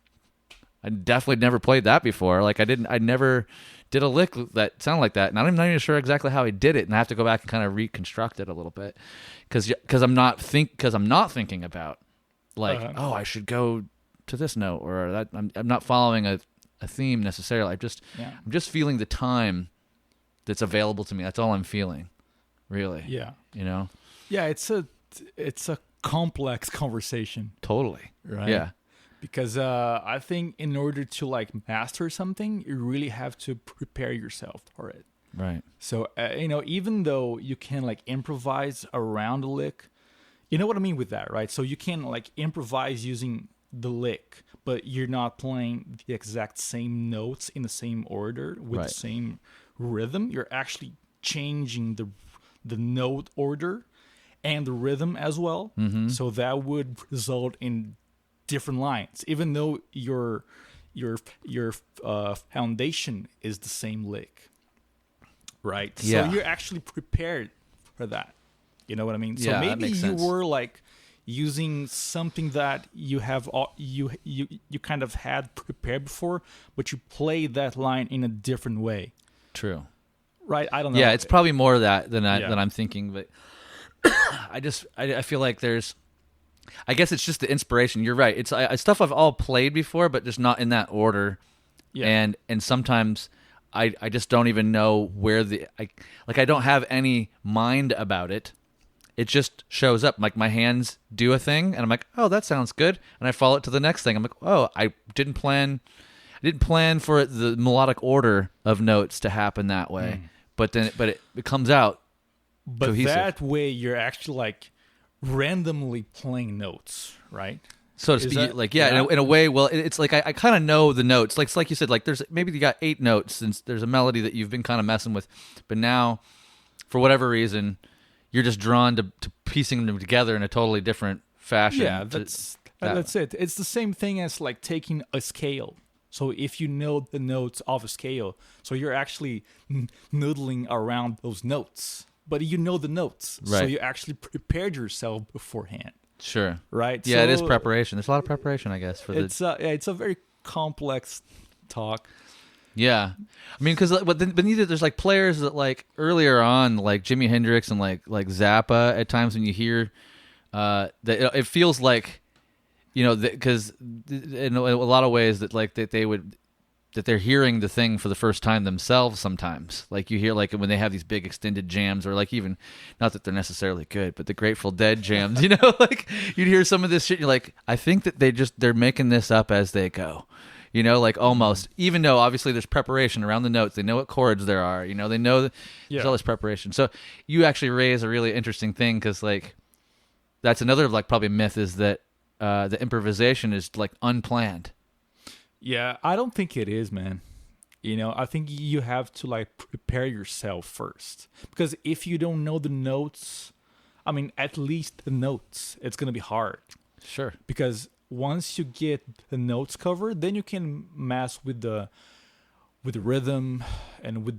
never played that before. Like I never did a lick that sounded like that, and I'm not even sure exactly how I did it, and I have to go back and kind of reconstruct it a little bit, because I'm not thinking about like, oh, I should go to this note or that. I'm not following a theme necessarily. I'm just feeling the time that's available to me. That's all I'm feeling, really. Yeah. You know. Yeah, it's a complex conversation. Totally. Right. Yeah. Because I think in order to like master something, you really have to prepare yourself for it. Right. So even though you can like improvise around a lick, you know what I mean with that, right? So you can like improvise using the lick, but you're not playing the exact same notes in the same order with the same rhythm. You're actually changing the note order and the rhythm as well. Mm-hmm. So that would result in different lines, even though your foundation is the same lick, right? Yeah. So you're actually prepared for that. You know what I mean? So Yeah, that maybe makes you sense. were like using something that you have you kind of had prepared before, but you played that line in a different way. True. Right? I don't know. Yeah, it's probably more of that than Yeah. I'm thinking, but I feel like I guess it's just the inspiration. You're right. It's stuff I've all played before, but just not in that order. Yeah. And sometimes I just don't even know where I don't have any mind about it. It just shows up. Like my hands do a thing, and I'm like, oh, that sounds good, and I follow it to the next thing. I'm like, oh, I didn't plan for the melodic order of notes to happen that way, but it comes out. But cohesive. that way, you're actually like randomly playing notes, right? So to Is speak, that- like in a way. Well, it's like I kind of know the notes. Like it's like you said, like there's maybe you got 8 notes, and there's a melody that you've been kind of messing with, but now, for whatever reason, you're just drawn to piecing them together in a totally different fashion. Yeah, that's it. It's the same thing as like taking a scale. So if you know the notes of a scale, so you're actually noodling around those notes, but you know the notes, so Right. you actually prepared yourself beforehand, Sure. right? Yeah, so it is preparation. There's a lot of preparation, I guess, for the. It's a very complex talk. Yeah, I mean, because but neither there's like players that like earlier on, like Jimi Hendrix and like Zappa. At times when you hear that, it feels like you know, because in a lot of ways that like that they're hearing the thing for the first time themselves sometimes. Like you hear like when they have these big extended jams, or like even, not that they're necessarily good, but the Grateful Dead jams, you know, like you'd hear some of this shit and you're like, I think that they're making this up as they go. You know, like almost, even though obviously there's preparation around the notes. They know what chords there are, you know, they know there's all this preparation. So you actually raise a really interesting thing, because like that's another like probably myth, is that the improvisation is like unplanned. Yeah, I don't think it is, man. You know, I think you have to like prepare yourself first, because if you don't know the notes, I mean, at least the notes, it's gonna be hard. Sure. Because once you get the notes covered, then you can mess with the rhythm and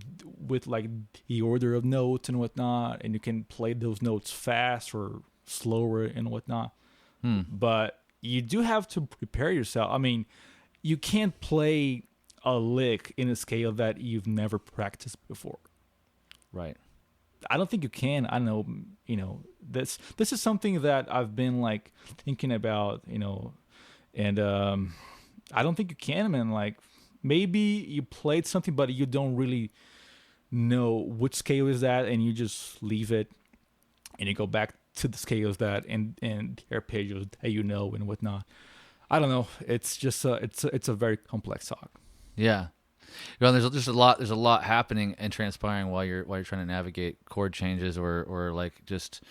with like the order of notes and whatnot, and you can play those notes fast or slower and whatnot. But you do have to prepare yourself. I mean, you can't play a lick in a scale that you've never practiced before. Right. I don't think you can. I know, you know, this is something that I've been like thinking about, you know, and I don't think you can, man. Like maybe you played something, but you don't really know which scale is that, and you just leave it, and you go back to the scales that and arpeggios that you know and whatnot. I don't know. It's just it's a very complex talk. Yeah. You know, there's just a lot happening and transpiring while you're trying to navigate chord changes or like just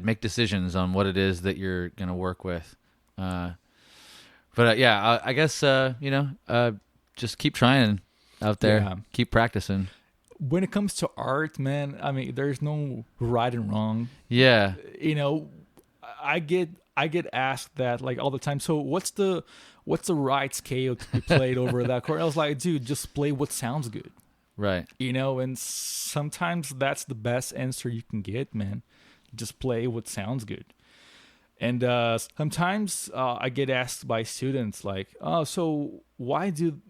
make decisions on what it is that you're going to work with. But yeah, I guess you know, just keep trying out there. Yeah. Keep practicing. When it comes to art, man, I mean, there's no right and wrong. Yeah. You know, I get asked that like all the time. So what's the right scale to be played over that chord? I was like, dude, just play what sounds good. Right. You know, and sometimes that's the best answer you can get, man. Just play what sounds good. And sometimes I get asked by students like, oh, so why do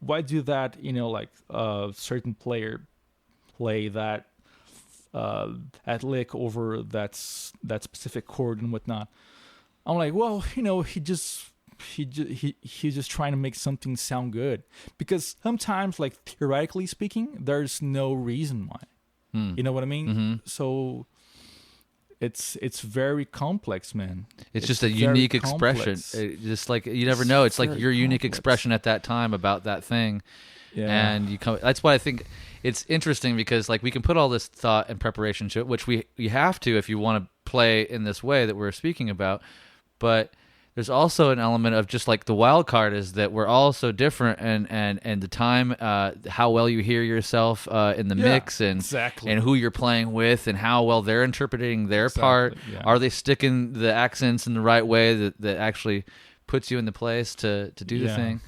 that, you know, like certain player play that lick over that specific chord and whatnot. I'm like, well, you know, he's just trying to make something sound good, because sometimes, like theoretically speaking, there's no reason why. You know what I mean? Mm-hmm. So it's very complex, man. It's just a unique expression. Just like you never know. It's like your unique expression at that time about that thing. Yeah. And you come. That's why I think it's interesting, because like we can put all this thought and preparation to it, which you have to if you want to play in this way that we're speaking about. But there's also an element of just like the wild card is that we're all so different, and the time, how well you hear yourself in the mix, and exactly. And who you're playing with, and how well they're interpreting their part. Yeah. Are they sticking the accents in the right way that actually puts you in the place to do the thing?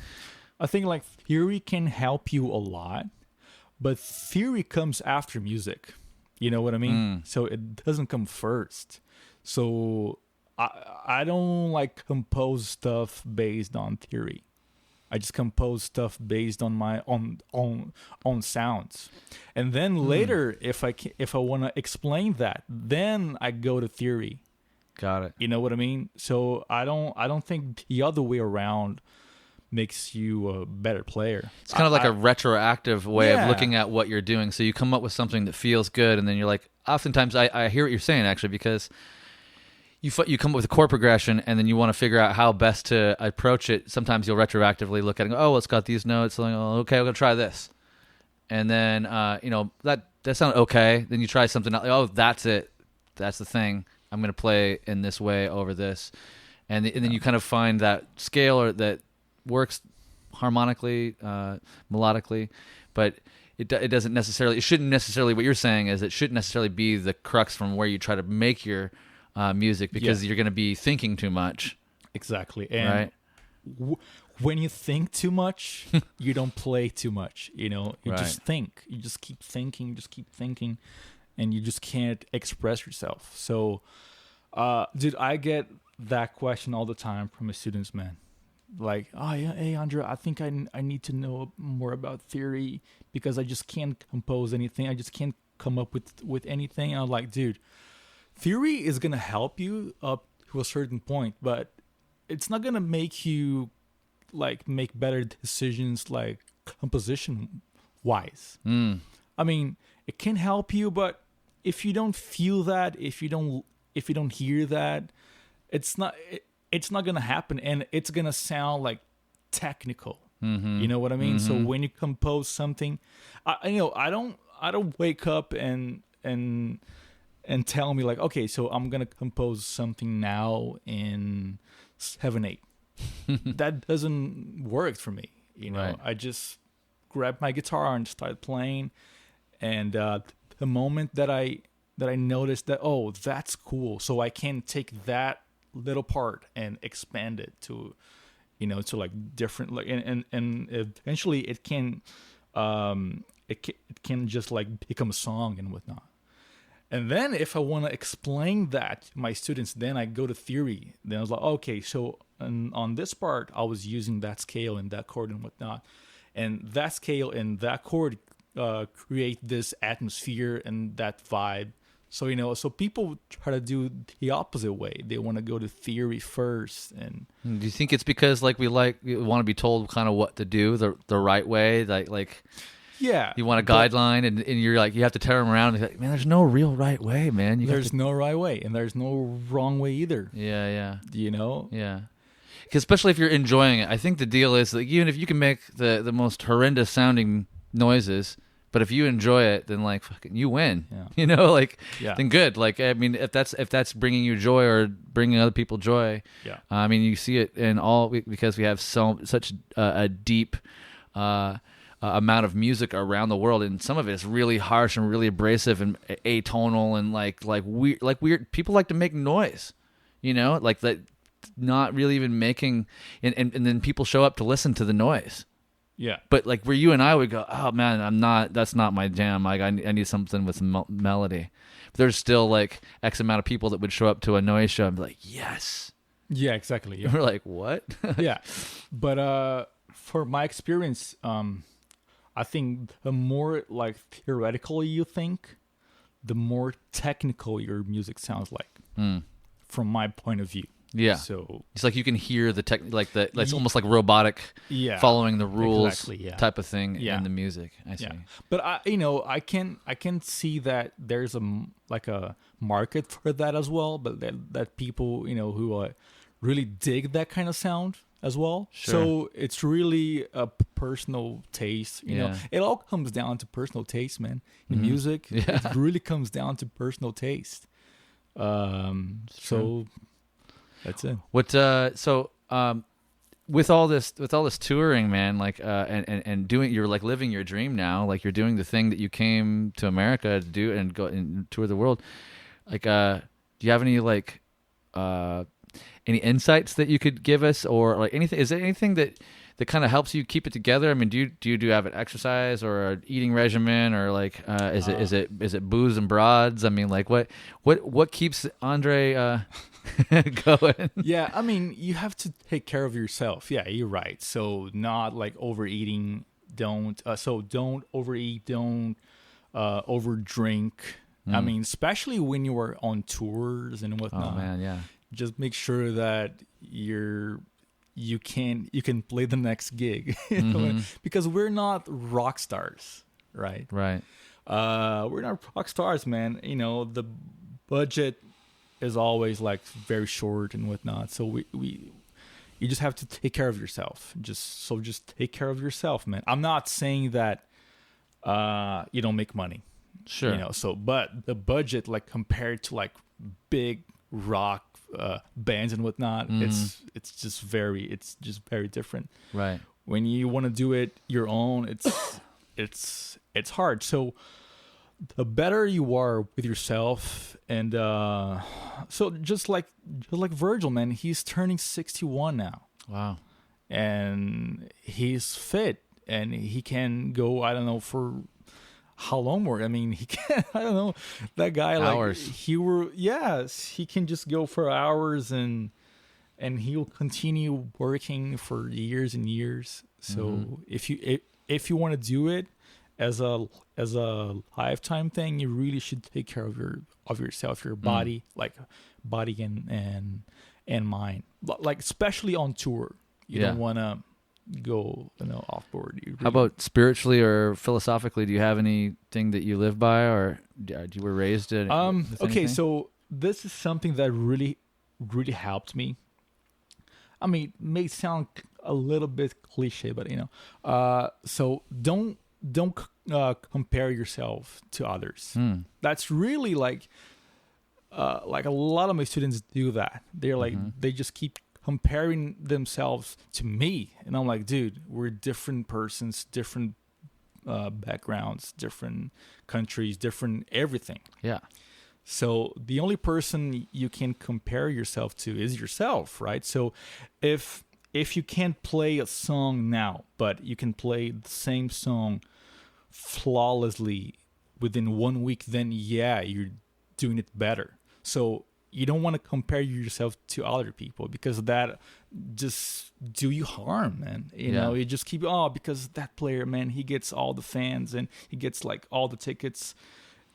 I think like theory can help you a lot, but theory comes after music. You know what I mean? So it doesn't come first. So I don't like compose stuff based on theory. I just compose stuff based on my own sounds, and then later, if I want to explain that, then I go to theory. Got it. You know what I mean? So I don't think the other way around makes you a better player. It's kind of like a retroactive way of looking at what you're doing. So you come up with something that feels good, and then you're like, oftentimes I hear what you're saying actually, because you come up with a chord progression, and then you want to figure out how best to approach it. Sometimes you'll retroactively look at it and go, oh, well, it's got these notes. Like, oh, okay, I'm going to try this. And then, you know, that sounded okay. Then you try something else. Like, oh, that's it. That's the thing. I'm going to play in this way over this. And then you kind of find that scale or that works harmonically, melodically. But it doesn't necessarily, it shouldn't necessarily, what you're saying is it shouldn't necessarily be the crux from where you try to make your music, because you're going to be thinking too much. Exactly. And when you think too much, you don't play too much. You know, you just think. You just keep thinking, and you just can't express yourself. So, dude, I get that question all the time from my students, man. Like, oh yeah, hey Andre, I think I need to know more about theory, because I just can't compose anything. I just can't come up with anything. And I'm like, dude, theory is gonna help you up to a certain point, but it's not gonna make you like make better decisions like composition wise. I mean, it can help you, but if you don't feel that, if you don't hear that, it's not gonna happen, and it's gonna sound like technical. You know what I mean? So when you compose something, I don't wake up and tell me like, okay, so I'm gonna compose something now in 7/8. That doesn't work for me. You know, Right. I just grab my guitar and start playing, and the moment that I noticed that, oh, that's cool, so I can take that little part and expand it to, to like different, like, and eventually it can just like become a song and whatnot. And then if I want to explain that to my students, then I go to theory. Then I was like, okay, so on this part, I was using that scale and that chord and whatnot. And that scale and that chord create this atmosphere and that vibe. So, so people try to do the opposite way. They want to go to theory first. And Do you think it's because like we want to be told kind of what to do the right way? Like yeah, you want a guideline, and you're like, you have to tear them around. And you're like, man, there's no real right way, man. There's no right way, and there's no wrong way either. Yeah. Yeah. Because especially if you're enjoying it, I think the deal is that even if you can make the most horrendous sounding noises, but if you enjoy it, then like fucking you win. Yeah. Then good. Like, I mean, if that's bringing you joy or bringing other people joy, Yeah. I mean, you see it in all, because we have such a deep amount of music around the world, and some of it is really harsh and really abrasive and atonal, and like weird. People like to make noise, like that, not really even making, and then people show up to listen to the noise. Yeah. But like where you and I would go, oh man, that's not my jam. Like I need something with some melody. But there's still like X amount of people that would show up to a noise show and be like, yes. Yeah, exactly. Yeah. We're like, what? Yeah. But for my experience, I think the more like theoretical you think, the more technical your music sounds like, from my point of view. Yeah. So it's like you can hear the it's almost like robotic, following the rules type of thing in the music. I see. Yeah. But I can see that there's a market for that as well, but that people, who really dig that kind of sound as well. Sure. So it's really a personal taste. You know, it all comes down to personal taste, man. In music, it really comes down to personal taste. So that's it. What with all this touring, man, like and doing, you're like living your dream now, like you're doing the thing that you came to America to do and go and tour the world. Like do you have any like any insights that you could give us, or like anything? Is there anything that kind of helps you keep it together? I mean, do you have an exercise or an eating regimen, or like is it booze and broads? I mean, like what keeps Andre going? Yeah, I mean, you have to take care of yourself. Yeah, you're right. So not like overeating. Don't overeat. Don't overdrink. I mean, especially when you are on tours and whatnot. Oh man, yeah. Just make sure that you can play the next gig, because we're not rock stars, right? Right. We're not rock stars, man. The budget is always like very short and whatnot. So you just have to take care of yourself. Just take care of yourself, man. I'm not saying that you don't make money. Sure. But the budget, like compared to like big rock bands and whatnot, it's just very different. Right. When you want to do it your own, it's hard. So the better you are with yourself, and so just like Virgil, man, he's turning 61 now. Wow. And he's fit, and he can go, I don't know, for how long more? I mean, he can, I don't know, that guy, hours. He can just go for hours, and he'll continue working for years and years. So if you want to do it as a lifetime thing, you really should take care of yourself, your body, like body and and mind. Like especially on tour, you don't want to go off board. How about spiritually or philosophically? Do you have anything that you live by, or you were raised in? Okay, so this is something that really helped me. I mean, it may sound a little bit cliche, but so don't compare yourself to others. That's really like a lot of my students do that. They're like they just keep comparing themselves to me, and I'm like, dude, we're different persons, different backgrounds, different countries, different everything. Yeah. So the only person you can compare yourself to is yourself, right? So if you can't play a song now, but you can play the same song flawlessly within 1 week, then yeah, you're doing it better. So you don't want to compare yourself to other people, because that just do you harm, man. You know, you just keep, because that player, man, he gets all the fans and he gets like all the tickets,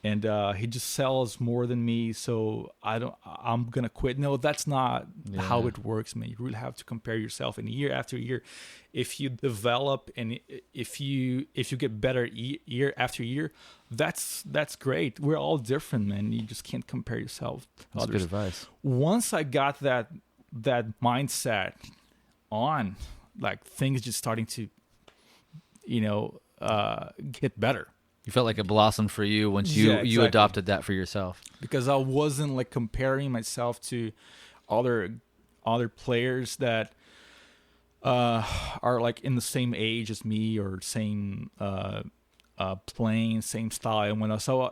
and he just sells more than me, so I'm gonna quit. No, that's not how it works, man. You really have to compare yourself, and year after year, if you develop and if you get better year after year, that's great. We're all different, man. You just can't compare yourself to That's others. good advice. Once I got that mindset on, like, things just starting to get better. You felt like it blossomed for you once you adopted that for yourself. Because I wasn't like comparing myself to other players that are like in the same age as me, or same playing, same style and whatnot. So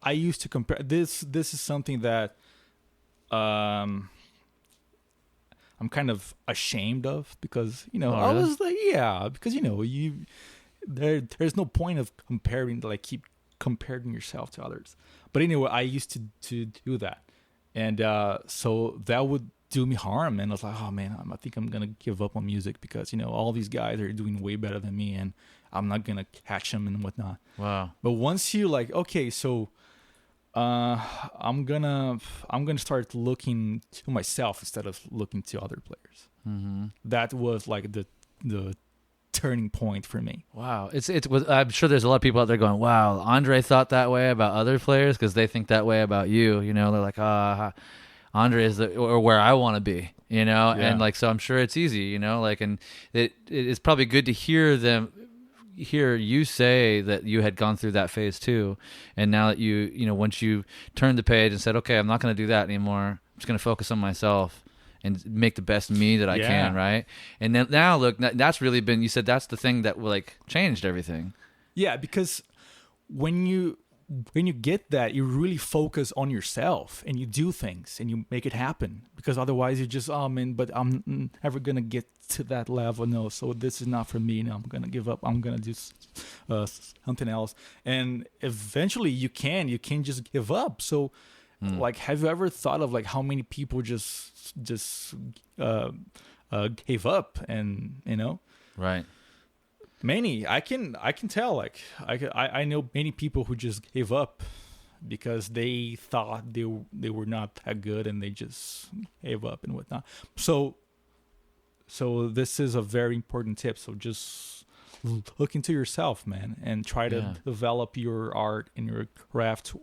I used to compare. This is something that I'm kind of ashamed of, because I was like, because there's no point of comparing, like keep comparing yourself to others. But anyway, I used to do that, and so that would do me harm. And I was like, oh man, I think I'm gonna give up on music, because all these guys are doing way better than me, and I'm not gonna catch them and whatnot. Wow. But once you like, okay, so I'm gonna start looking to myself instead of looking to other players. That was like the turning point for me. Wow. I'm sure there's a lot of people out there going, wow, Andre thought that way about other players because they think that way about you. They're like, Andre is or where I want to be, and like, so I'm sure it's easy, and it's probably good to hear you say that you had gone through that phase too. And now that once you turned the page and said, okay, I'm not going to do that anymore. I'm just going to focus on myself and make the best me that I can, right? And then now, look, that's really been, you said that's the thing that like changed everything. Yeah, because when you get that, you really focus on yourself and you do things and you make it happen. Because otherwise you're just, oh man, but I'm never going to get to that level. No, so this is not for me. No, I'm going to give up. I'm going to do something else. And eventually you can just give up. So like, have you ever thought of like how many people just gave up, and right? Many. I can tell. Like I know many people who just gave up because they thought they were not that good, and they just gave up and whatnot. So this is a very important tip. So just look into yourself, man, and try to develop your art and your craft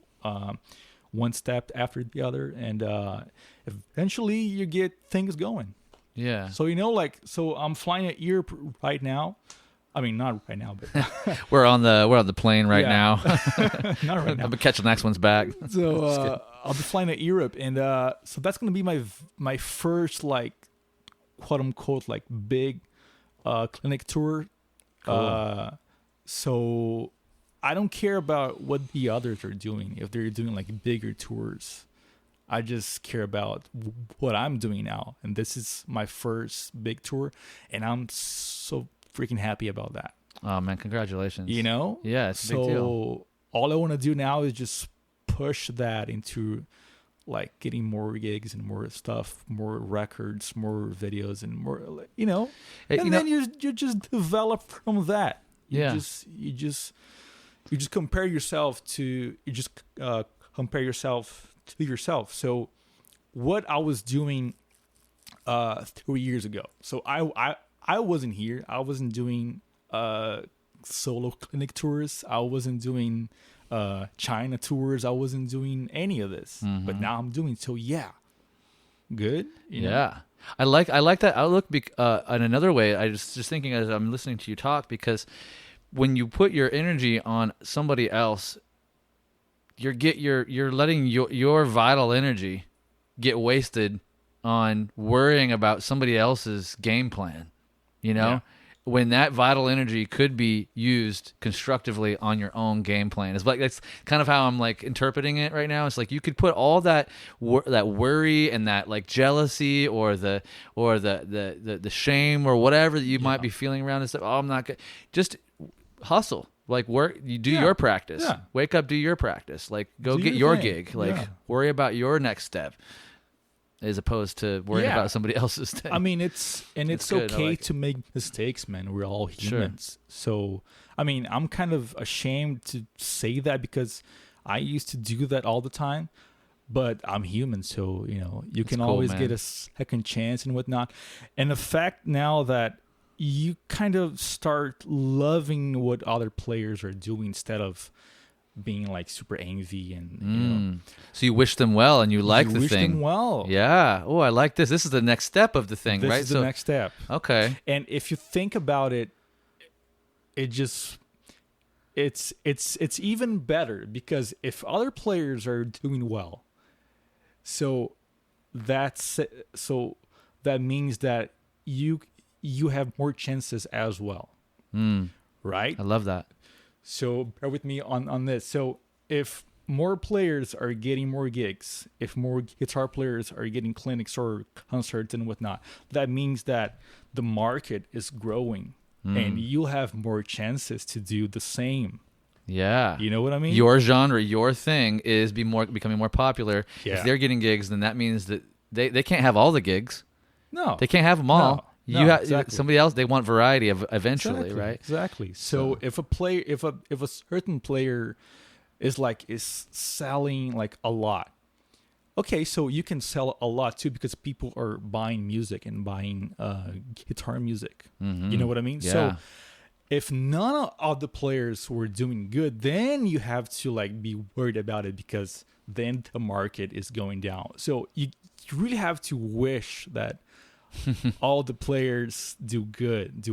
one step after the other, and eventually you get things going. Yeah. So so I'm flying at Europe right now. I mean, not right now, but we're on the plane right now. Not right now. I'm gonna catch the next one's back. So I'll be flying to Europe, and so that's gonna be my first like quote unquote like big clinic tour. Cool. So I don't care about what the others are doing, if they're doing like bigger tours. I just care about what I'm doing now, and this is my first big tour, and I'm so freaking happy about that. Oh man, congratulations. Yeah, it's a big deal. So all I want to do now is just push that into like getting more gigs and more stuff, more records, more videos, and more then you just develop from that. You just compare yourself to compare yourself to yourself. So what I was doing 3 years ago. So I wasn't here. I wasn't doing solo clinic tours. I wasn't doing China tours. I wasn't doing any of this. But now I'm doing. So yeah, good. You know? Yeah. I like that outlook. In another way, I just thinking as I'm listening to you talk, because when you put your energy on somebody else, you're letting your vital energy get wasted on worrying about somebody else's game plan. You know, when that vital energy could be used constructively on your own game plan. It's like that's kind of how I'm like interpreting it right now. It's like you could put all that worry and that like jealousy or the shame or whatever that you might be feeling around and stuff. Oh, I'm not good. Just hustle. Like work, you do your practice. Yeah. Wake up, do your practice. Like go get your gig. Like worry about your next step, as opposed to worrying about somebody else's thing. I mean, it's okay to make mistakes, man. We're all humans. Sure. So, I mean, I'm kind of ashamed to say that because I used to do that all the time. But I'm human, so you can always get a second chance and whatnot. And the fact now that you kind of start loving what other players are doing instead of being like super envy and so you wish them well and you like the wish thing. Them well. Yeah. Oh, I like this. This is the next step of the thing, right? This is the next step. Okay. And if you think about it, it's even better because if other players are doing well, so that means that you have more chances as well. Right? I love that. So bear with me on this. So if more players are getting more gigs, if more guitar players are getting clinics or concerts and whatnot, that means that the market is growing and you'll have more chances to do the same. Yeah. You know what I mean? Your genre, your thing is becoming more popular. Yeah. If they're getting gigs, then that means that they can't have all the gigs. No. They can't have them all. No. Exactly. Somebody else. They want variety eventually, right? Exactly. So if a certain player is selling like a lot, okay, so you can sell a lot too because people are buying music and buying guitar music. You know what I mean? Yeah. So if none of the players were doing good, then you have to be worried about it because then the market is going down. So you really have to wish that all the players do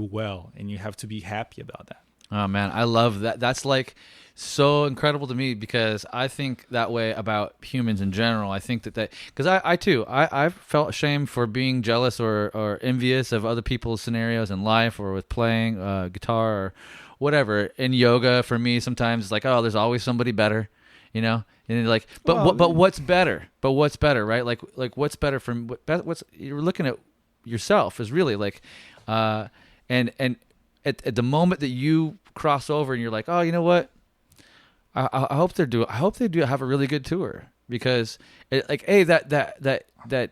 well, and you have to be happy about that. Oh man, I love that. That's so incredible to me because I think that way about humans in general. I think that because I too I've felt ashamed for being jealous or envious of other people's scenarios in life or with playing guitar or whatever. In yoga, for me, sometimes it's like, oh, there's always somebody better, and but what's better? But what's better, right? Like what's better from what's you're looking at yourself is really and at the moment that you cross over and you're like, oh, you know what? I hope they do have a really good tour because that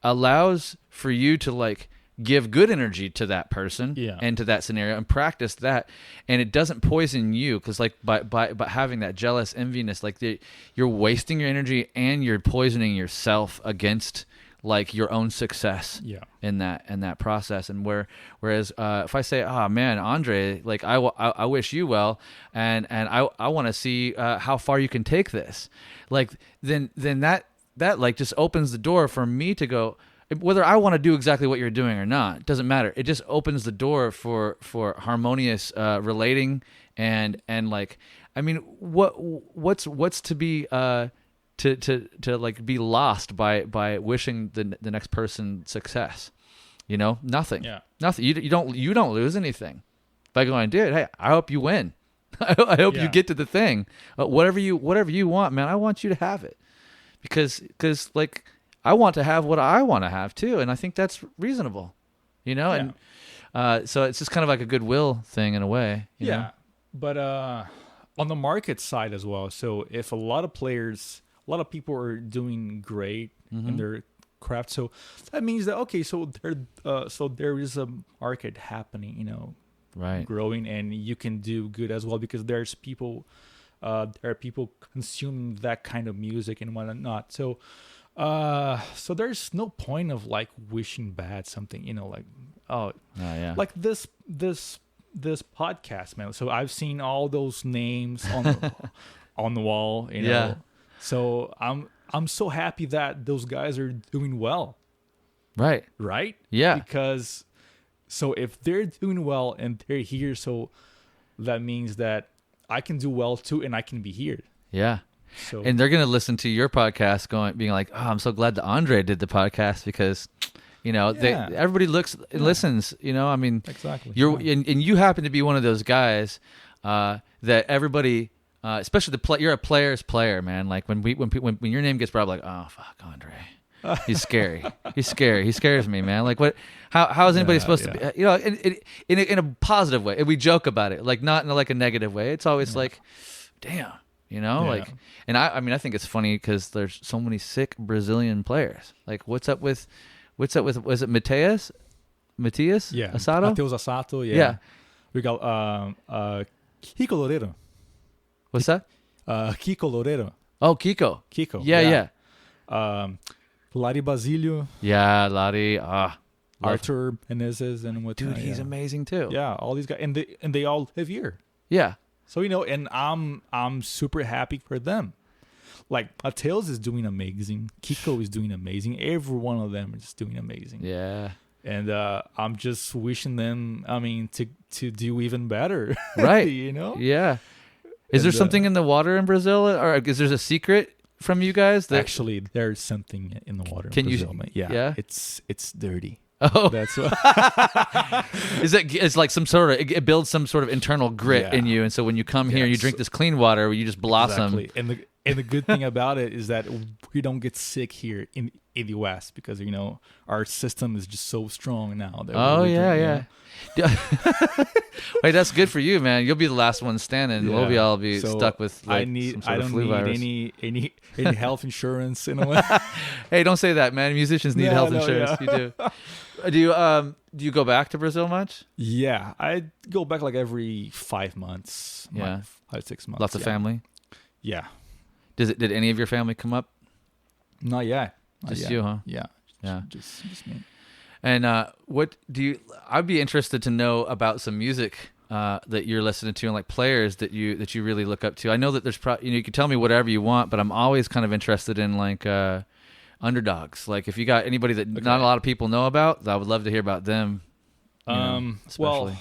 allows for you to give good energy to that person and to that scenario and practice that, and it doesn't poison you because by having that jealous enviness, you're wasting your energy and you're poisoning yourself against your own success in that process. And whereas if I say, oh man, Andre, I wish you well, and I want to see how far you can take this, then that just opens the door for me to go, whether I want to do exactly what you're doing or not, it doesn't matter. It just opens the door for harmonious relating and I mean, what's to be to be lost by wishing the next person success, nothing. Nothing. You don't lose anything by going, dude, hey, I hope you win. I hope you get to the thing. Whatever you want, man, I want you to have it because I want to have what I want to have too, and I think that's reasonable, and so it's just kind of like a goodwill thing in a way. You know? But on the market side as well. So if a lot of people are doing great in their craft, so that means that so there is a market happening, right, growing, and you can do good as well because there are people consuming that kind of music and whatnot. So So there's no point of like wishing bad something, like, oh, yeah. like this podcast, man. So I've seen all those names on the, on the wall, Yeah. So I'm so happy that those guys are doing well, Right. right? Yeah. Because so if they're doing well and they're here, so that means that I can do well too, and I can be here. Yeah. So And they're gonna listen to your podcast, being like, "Oh, I'm so glad that Andre did the podcast because, Yeah. everybody listens. I mean, exactly. you're Yeah. and you happen to be one of those guys that everybody, especially you're a player's player, man. Like when your name gets brought up, like, oh fuck, Andre, he's scary. He's scary. He scares me, man. Like what? How is anybody supposed to be? In a positive way. And we joke about it, like not in like a negative way. It's always like, damn. Like, and I think it's funny because there's so many sick Brazilian players. Like, what's up with, was it Matias Yeah. Asado? Mateus Asato. Yeah. Yeah. We got Kiko Loureiro. What's that? Kiko Loureiro. Oh, Kiko. Kiko. Yeah. Lari Basilio. Yeah, Lottie. Arthur Menezes and what? Dude, he's amazing too. Yeah, all these guys, and they all live here. Yeah. So and I'm super happy for them. Like Mateus is doing amazing. Kiko is doing amazing. Every one of them is doing amazing. Yeah. And I'm just wishing them, to do even better. Right. Yeah. Is there And, something in the water in Brazil, or is there a secret from you guys that? Actually, there's something in the water. Can in you- Brazil, man. Yeah. yeah? It's dirty. Oh, That's what. it's like some sort of it builds some sort of internal grit Yeah. in you, and so when you come here and you Yes. drink this clean water, you just blossom. Exactly. And the good thing about it is that we don't get sick here in the West because our system is just so strong now. That Oh we yeah, drink, yeah. Wait, that's good for you, man. You'll be the last one standing. We'll be all be So stuck with like, some sort I of don't flu need virus. any health insurance in a way. Hey, don't say that, man. Musicians need No, health no, insurance. yeah. You do. Do you go back to Brazil much? Yeah, I go back like every 5 months. Yeah. 5-6 months. Lots of yeah. family. Yeah, Did any of your family come up? not yet. Just you, huh? Yeah, Yeah. just me. And what do you? I'd be interested to know about some music that you're listening to and like players that you really look up to. I know that there's you can tell me whatever you want, but I'm always kind of interested in like underdogs. Like if you got anybody that not a lot of people know about, I would love to hear about them. Especially.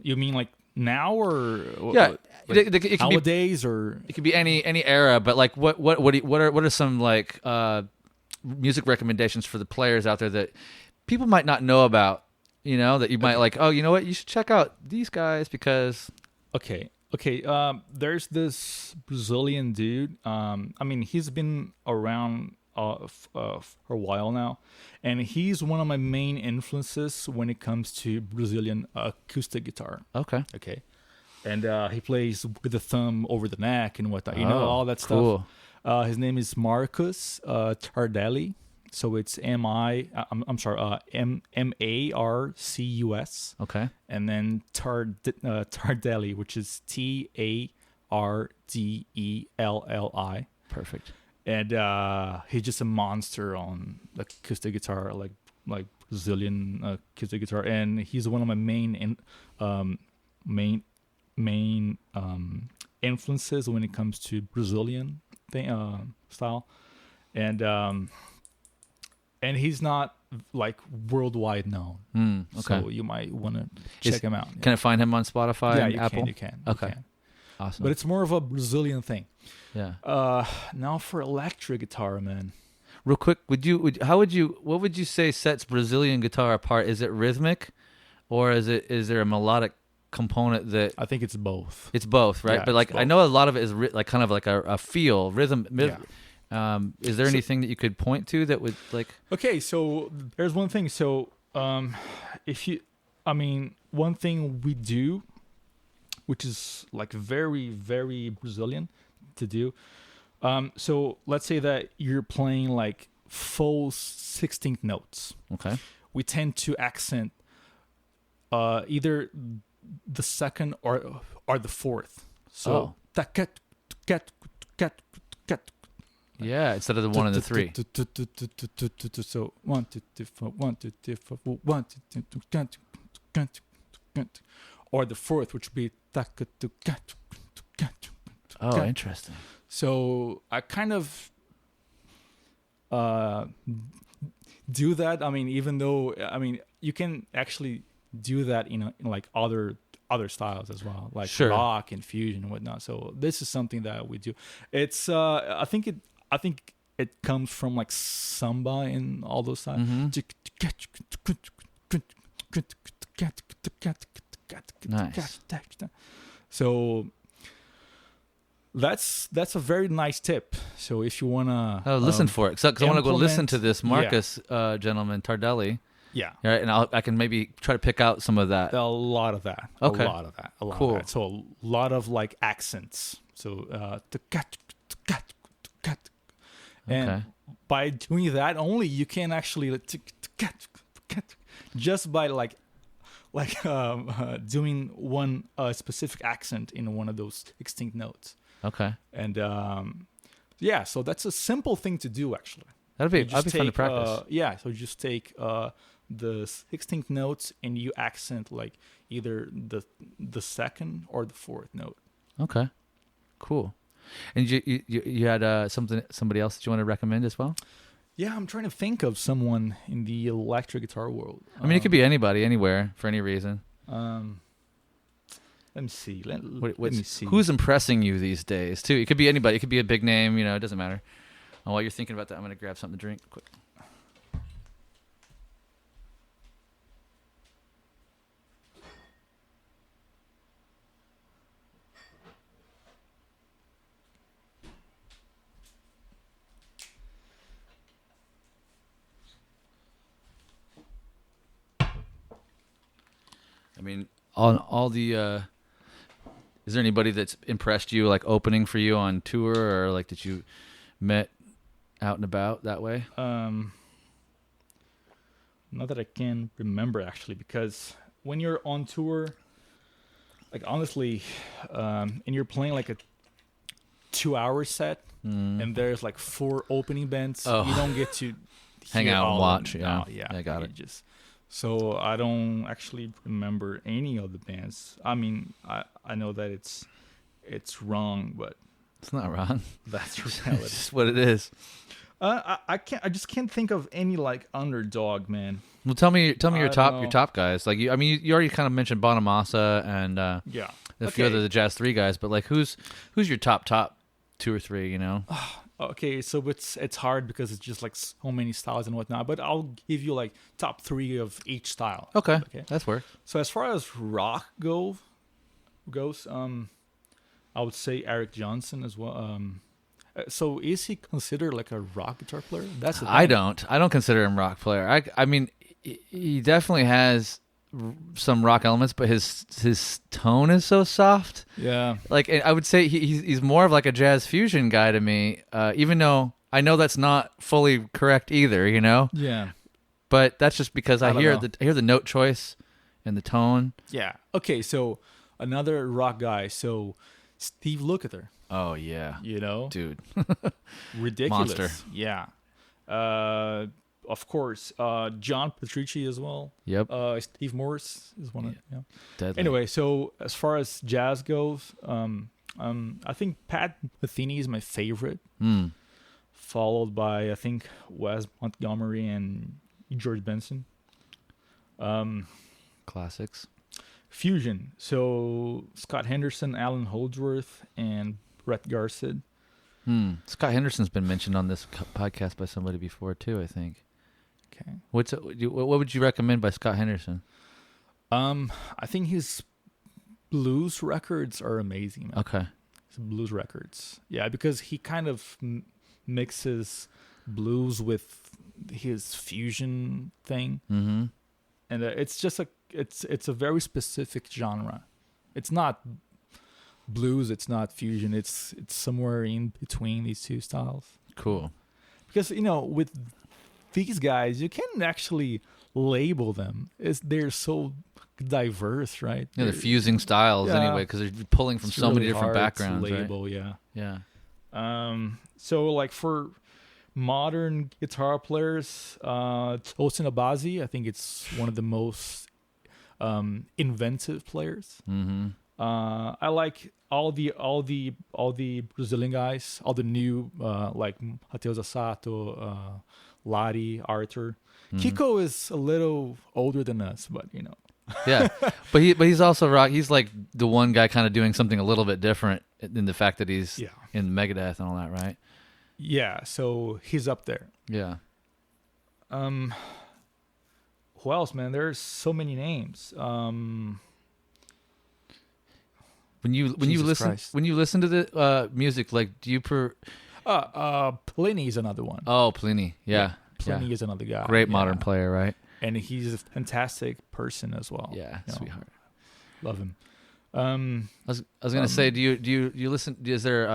You mean like now or Yeah, like it could be nowadays or it could be any era, but like what are some like music recommendations for the players out there that people might not know about? That you might like. Oh, you know what? You should check out these guys because okay. There's this Brazilian dude. He's been around for a while now, and he's one of my main influences when it comes to Brazilian acoustic guitar. okay, Okay, and he plays with the thumb over the neck and whatnot. Oh, All that cool. stuff. His name is Marcus Tardelli. So it's Marcus, Okay, and then Tardelli, which is Tardeli. perfect. And he's just a monster on acoustic guitar, like Brazilian acoustic guitar, and he's one of my main influences when it comes to Brazilian style, and he's not like worldwide known. Okay. So you might want to check him out. Can I find him on Spotify Yeah, and you Apple? can. You can. Okay. You can. Awesome. But it's more of a Brazilian thing. Yeah. Now for electric guitar, man. Real quick, what would you say sets Brazilian guitar apart? Is it rhythmic, or is there a melodic component that I think it's both. it's both, right? Yeah, But like it's I both. know a lot of it is like kind of like a feel rhythm. Yeah. Is there anything that you could point to that would like? Okay, so there's one thing. So one thing we do, which is like very, very Brazilian to do. So let's say that you're playing like full 16th notes. Okay. We tend to accent either the second or the fourth. So Yeah, instead of the 1 and the 3. So 1, 2, 3, 4, 1, 2, 3, 4, 1, 2, 3, or the fourth, which would be. Oh, interesting. So I kind of do that. I mean, even though you can actually do that in like other styles as well, like Sure. rock and fusion and whatnot. So this is something that we do. It's I think it comes from like samba and all those styles. Nice. So that's a very nice tip. So if you wanna Listen for it, because I want to go listen to this Marcus gentleman Tardelli. Yeah. Right, and I can maybe try to pick out some of that. A lot of that. Okay. A lot of that. Cool. Of that. So a lot of like accents. So and Okay. by doing that only, you can actually just by doing one specific accent in one of those extinct notes. Okay. And so that's a simple thing to do actually. That'd be fun to practice. So just take the 16th notes and you accent like either the second or the fourth note. Okay. Cool. And you had somebody else that you want to recommend as well? Yeah, I'm trying to think of someone in the electric guitar world. I mean, it could be anybody, anywhere, for any reason. Let me see. Let me see. Who's impressing you these days, too? It could be anybody. It could be a big name. It doesn't matter. And while you're thinking about that, I'm going to grab something to drink quick. I mean, on all the, is there anybody that's impressed you, like opening for you on tour, or like that you met out and about that way? Not that I can remember actually, because when you're on tour, like honestly, and you're playing like a 2-hour set, and there's like 4 opening bands, you don't get to hang hear out and all watch. of Yeah, them. No, I got it. So I don't actually remember any of the bands. I mean, I know that it's wrong, but It's not wrong. that's It's reality. just what it is. I just can't think of any like underdog, man. Well, tell me your I top don't your know. top guys. Like you already kind of mentioned Bonamassa and Yeah. a few other the Jazz 3 guys, but like who's your top 2 or 3? Okay, so it's hard because it's just like so many styles and whatnot. But I'll give you like top 3 of each style. Okay, that's work. So as far as rock goes, I would say Eric Johnson as well. So is he considered like a rock guitar player? That's the thing. I don't consider him rock player. I mean, he definitely has some rock elements, but his tone is so soft. Yeah. Like I would say he's more of like a jazz fusion guy to me. Even though I know that's not fully correct either, Yeah. But that's just because I don't hear know. the note choice and the tone. Yeah. Okay, so another rock guy. So Steve Lukather, Oh yeah, dude. ridiculous. Monster. Yeah. Of course, John Petrucci as well. Yep. Steve Morris is one of Deadly. Anyway, so as far as jazz goes, I think Pat Metheny is my favorite, followed by I think Wes Montgomery and George Benson. Classics. Fusion. So Scott Henderson, Alan Holdsworth, and Brett Garsid. Scott Henderson's been mentioned on this podcast by somebody before too, I think. Okay. What would you recommend by Scott Henderson? I think his blues records are amazing. Man. Okay. His blues records, yeah, because he kind of mixes blues with his fusion thing, and it's just it's a very specific genre. It's not blues, it's not fusion. It's somewhere in between these two styles. Cool. Because with these guys, you can't actually label them. They're so diverse, right? Yeah, they're fusing styles Yeah. anyway because they're pulling from It's so many really different hard to backgrounds. label, Right? yeah. Yeah. So like for modern guitar players, Tosin Abazi, I think it's one of the most inventive players. Mm-hmm. I like all the Brazilian guys, all the new like Matheus Assato, Lari, Arthur. Kiko is a little older than us, but you know. Yeah, but he's also rock. He's like the one guy kind of doing something a little bit different in the fact that he's in Megadeth and all that, right? Yeah, so he's up there. Yeah. Who else, man? There's so many names. When you Jesus listen to the music, like do you Pliny is another one. Oh, Pliny, yeah. Pliny is another guy. Great modern player, right? And he's a fantastic person as well. Yeah, sweetheart. Love him. I was gonna say, do you listen? Is there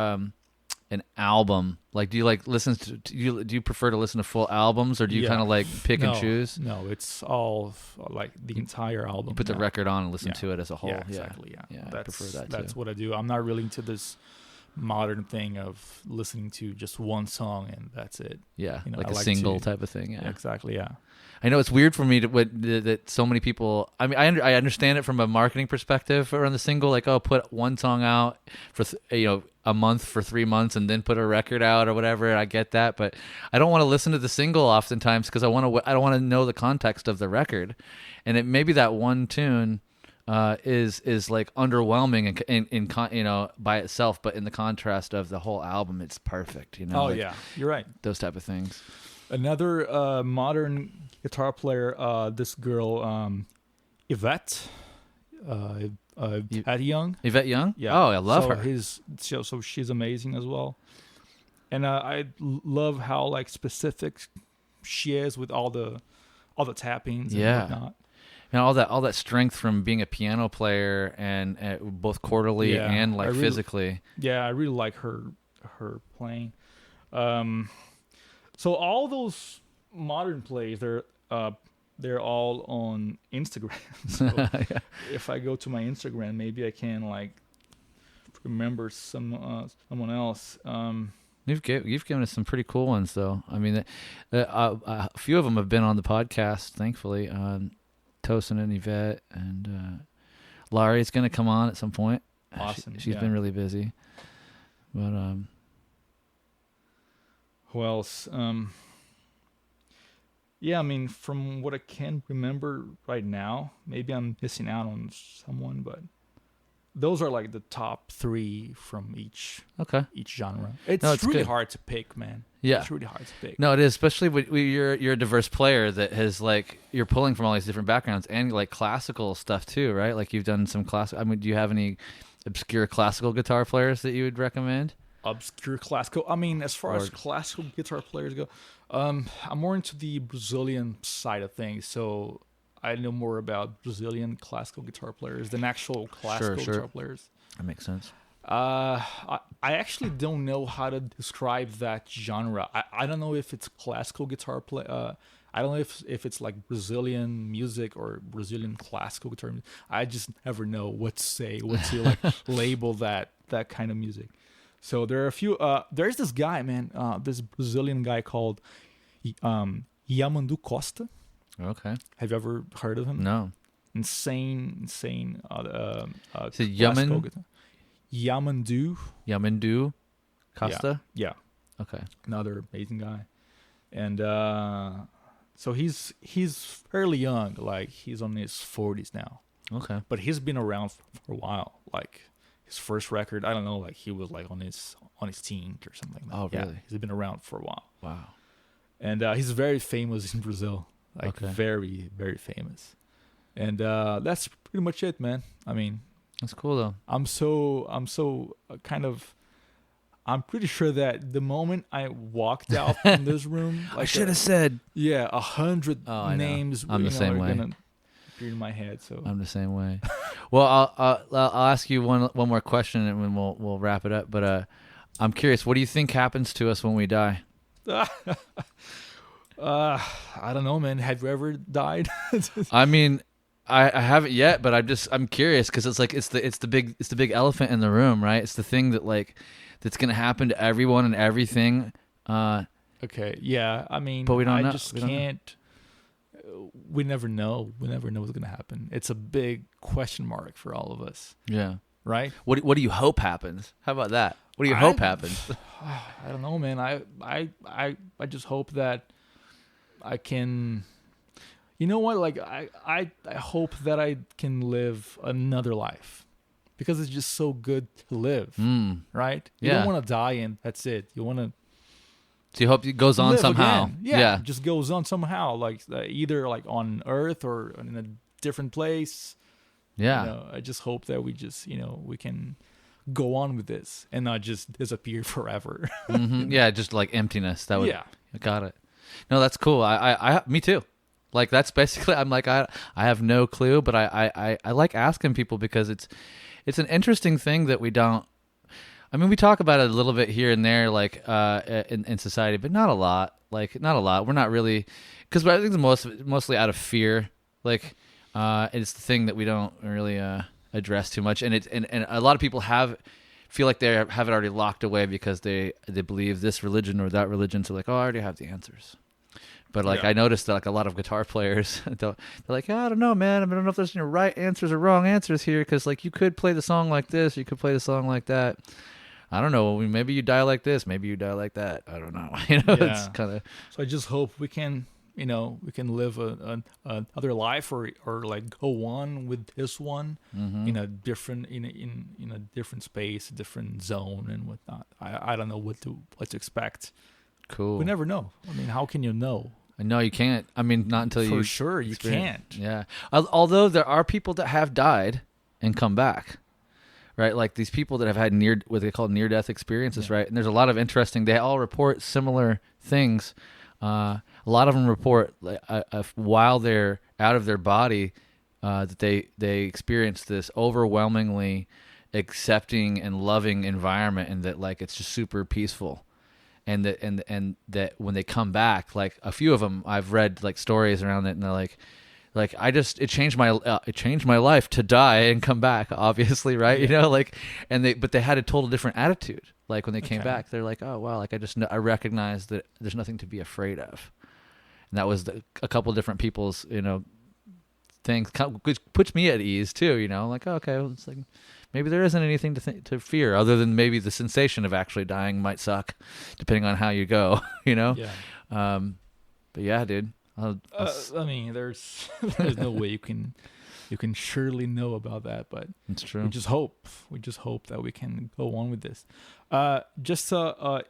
an album? Like, do you like listen to? Do you prefer to listen to full albums, or do you kind of like pick and choose? No, it's all like the entire album. You put the record on and listen to it as a whole. Yeah, exactly. Yeah, I prefer that. That's what I do. I'm not really into this modern thing of listening to just one song and that's it. Yeah, you know, like a single type of thing. Yeah, exactly. Yeah. I know it's weird for me that so many people. I mean, I understand it from a marketing perspective around the single, like put one song out for a month for 3 months and then put a record out or whatever. I get that, but I don't want to listen to the single oftentimes because I don't want to know the context of the record, and it maybe that one tune is like underwhelming in by itself, but in the contrast of the whole album, it's perfect. Yeah, you're right. Those type of things. Another modern guitar player, this girl, Yvette. Yvette Young. Yvette Young? Yeah. Oh, I love her. So she's amazing as well. And I love how like specific she is with all the tappings and whatnot. And all that strength from being a piano player and both chordally and like physically. Yeah, I really like her playing. So all those modern plays, they're all on Instagram. So if I go to my Instagram, maybe I can like remember someone else. You've given us some pretty cool ones, though. I mean, a few of them have been on the podcast, thankfully. Tosin and Yvette and Lari's going to come on at some point. Awesome. She's been really busy. But who else? Yeah, I mean, from what I can remember right now, maybe I'm missing out on someone, but those are like the top 3 from each genre. It's really hard to pick, man. Yeah, it's really hard to pick. No, it is, especially when you're a diverse player that has like you're pulling from all these different backgrounds and like classical stuff too, right? Like you've done some classical. I mean, do you have any obscure classical guitar players that you would recommend? Obscure classical. I mean, as far as classical guitar players go, I'm more into the Brazilian side of things. So I know more about Brazilian classical guitar players than actual classical guitar players. That makes sense. I actually don't know how to describe that genre. I don't know if it's classical guitar play. I don't know if it's like Brazilian music or Brazilian classical guitar music. I just never know what to say, what to like label that kind of music. So there are a few. There's this guy, man. This Brazilian guy called Yamandu Costa. Okay. Have you ever heard of him? No. Insane. Is it Yamandu Costa? Yeah. Okay. Another amazing guy. And so he's fairly young. Like he's on his 40s now. Okay. But he's been around for a while. Like his first record, I don't know, like he was like on his teens or something like that. Oh, really? Yeah, he's been around for a while. Wow. And he's very famous in Brazil. Like very, very famous. And that's pretty much it, man. I mean, that's cool though. I'm pretty sure that the moment I walked out from this room, like I should have said 100 names. I'm the same way. Gonna appear in my head. So I'm the same way. Well, I'll ask you one more question and then we'll wrap it up. But I'm curious, what do you think happens to us when we die? I don't know, man. Have you ever died? I mean, I haven't yet, but I'm curious because it's like it's the big elephant in the room, right? It's the thing that like that's gonna happen to everyone and everything. Okay, yeah. I mean, but we don't know. I just can't. We never know. We never know what's gonna happen. It's a big question mark for all of us. Yeah. Right. What do you hope happens? How about that? What do you hope happens? I don't know, man. I just hope that I can. You know what? Like I hope that I can live another life, because it's just so good to live, right? You don't want to die and that's it. You want to. So you hope it goes on somehow. Again. Yeah, it just goes on somehow, like either like on Earth or in a different place. Yeah. You know, I just hope that we just we can go on with this and not just disappear forever. Yeah, just like emptiness. That would. Yeah. Got it. No, that's cool. I me too. Like that's basically. I'm like I have no clue, but I like asking people because it's an interesting thing that we don't. I mean, we talk about it a little bit here and there, like in society, but not a lot. Like not a lot. We're not really, because I think it's mostly out of fear. Like it's the thing that we don't really address too much, and a lot of people feel like they have it already locked away because they believe this religion or that religion. So like, oh, I already have the answers. But like I noticed that like a lot of guitar players, they're like, I don't know, man. I don't know if there's any right answers or wrong answers here, because like you could play the song like this, you could play the song like that. I don't know. Maybe you die like this, maybe you die like that. I don't know. It's kind of. So I just hope we can, we can live another life or like go on with this one in a different in a different space, a different zone and whatnot. I don't know what to expect. Cool. We never know. I mean, how can you know? No, you can't. I mean, not until you. For sure, you can't. Yeah. Although there are people that have died and come back, right? Like these people that have had what they call near-death experiences, right? And there's a lot of interesting. They all report similar things. A lot of them report while they're out of their body that they experience this overwhelmingly accepting and loving environment, and that like it's just super peaceful. And that when they come back, like a few of them, I've read like stories around it, and they're like it changed my life to die and come back, obviously, right? Yeah. But they had a total different attitude. Like when they came back, they're like, oh wow, like I recognize that there's nothing to be afraid of, and that was a couple different people's things, which puts me at ease too. Like oh, okay, well, it's like. Maybe there isn't anything to fear other than maybe the sensation of actually dying might suck, depending on how you go. Yeah. But yeah, dude. I mean, there's no way you can surely know about that, but it's true. We just hope that we can go on with this. Just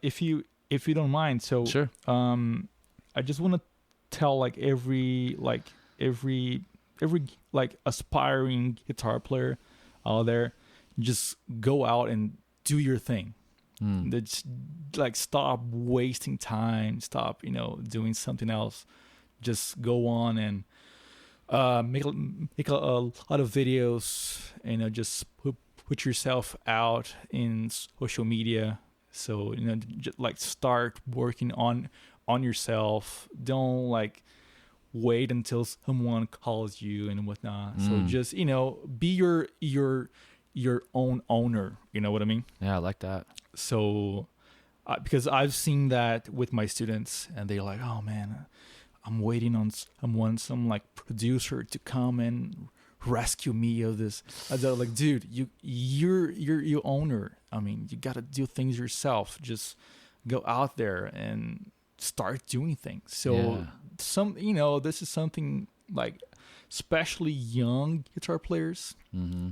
if you don't mind, so sure. I just want to tell every aspiring guitar player out there. Just go out and do your thing. That's stop wasting time. Stop, doing something else. Just go on and make a lot of videos. Just put yourself out in social media. So just start working on yourself. Don't wait until someone calls you and whatnot. So just be your own owner. You know what I mean? Yeah, I like that. So because I've seen that with my students, and they're like, oh man, I'm waiting on some producer to come and rescue me of this. They're like, dude, you're your owner. I mean, you gotta do things yourself. Just go out there and start doing things. So this is something especially young guitar players. Mm-hmm.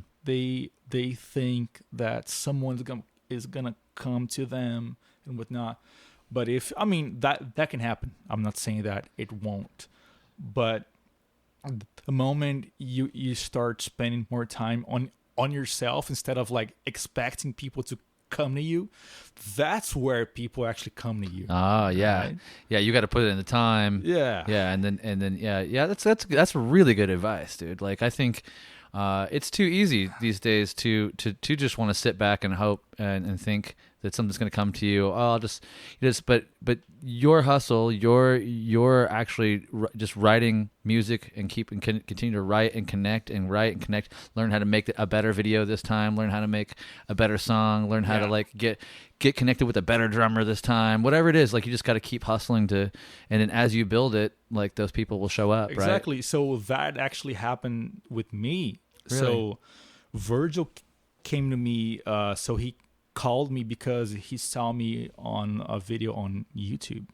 They think that someone is gonna come to them and whatnot. But that can happen. I'm not saying that it won't. But the moment you start spending more time on yourself instead of expecting people to come to you, that's where people actually come to you. Oh yeah, right? Yeah. You got to put it in the time. Yeah, yeah, and then yeah. That's really good advice, dude. I think it's too easy these days to just want to sit back and hope and think that something's going to come to you. Oh, I'll just but your hustle, you're actually just writing music and continue to write and connect. Learn how to make a better video this time. Learn how to make a better song. Learn how to like get connected with a better drummer this time. Whatever it is, like you just got to keep hustling and then as you build it, like those people will show up. Exactly. Right? So that actually happened with me. Really? So Virgil came to me. So he called me because he saw me on a video on YouTube.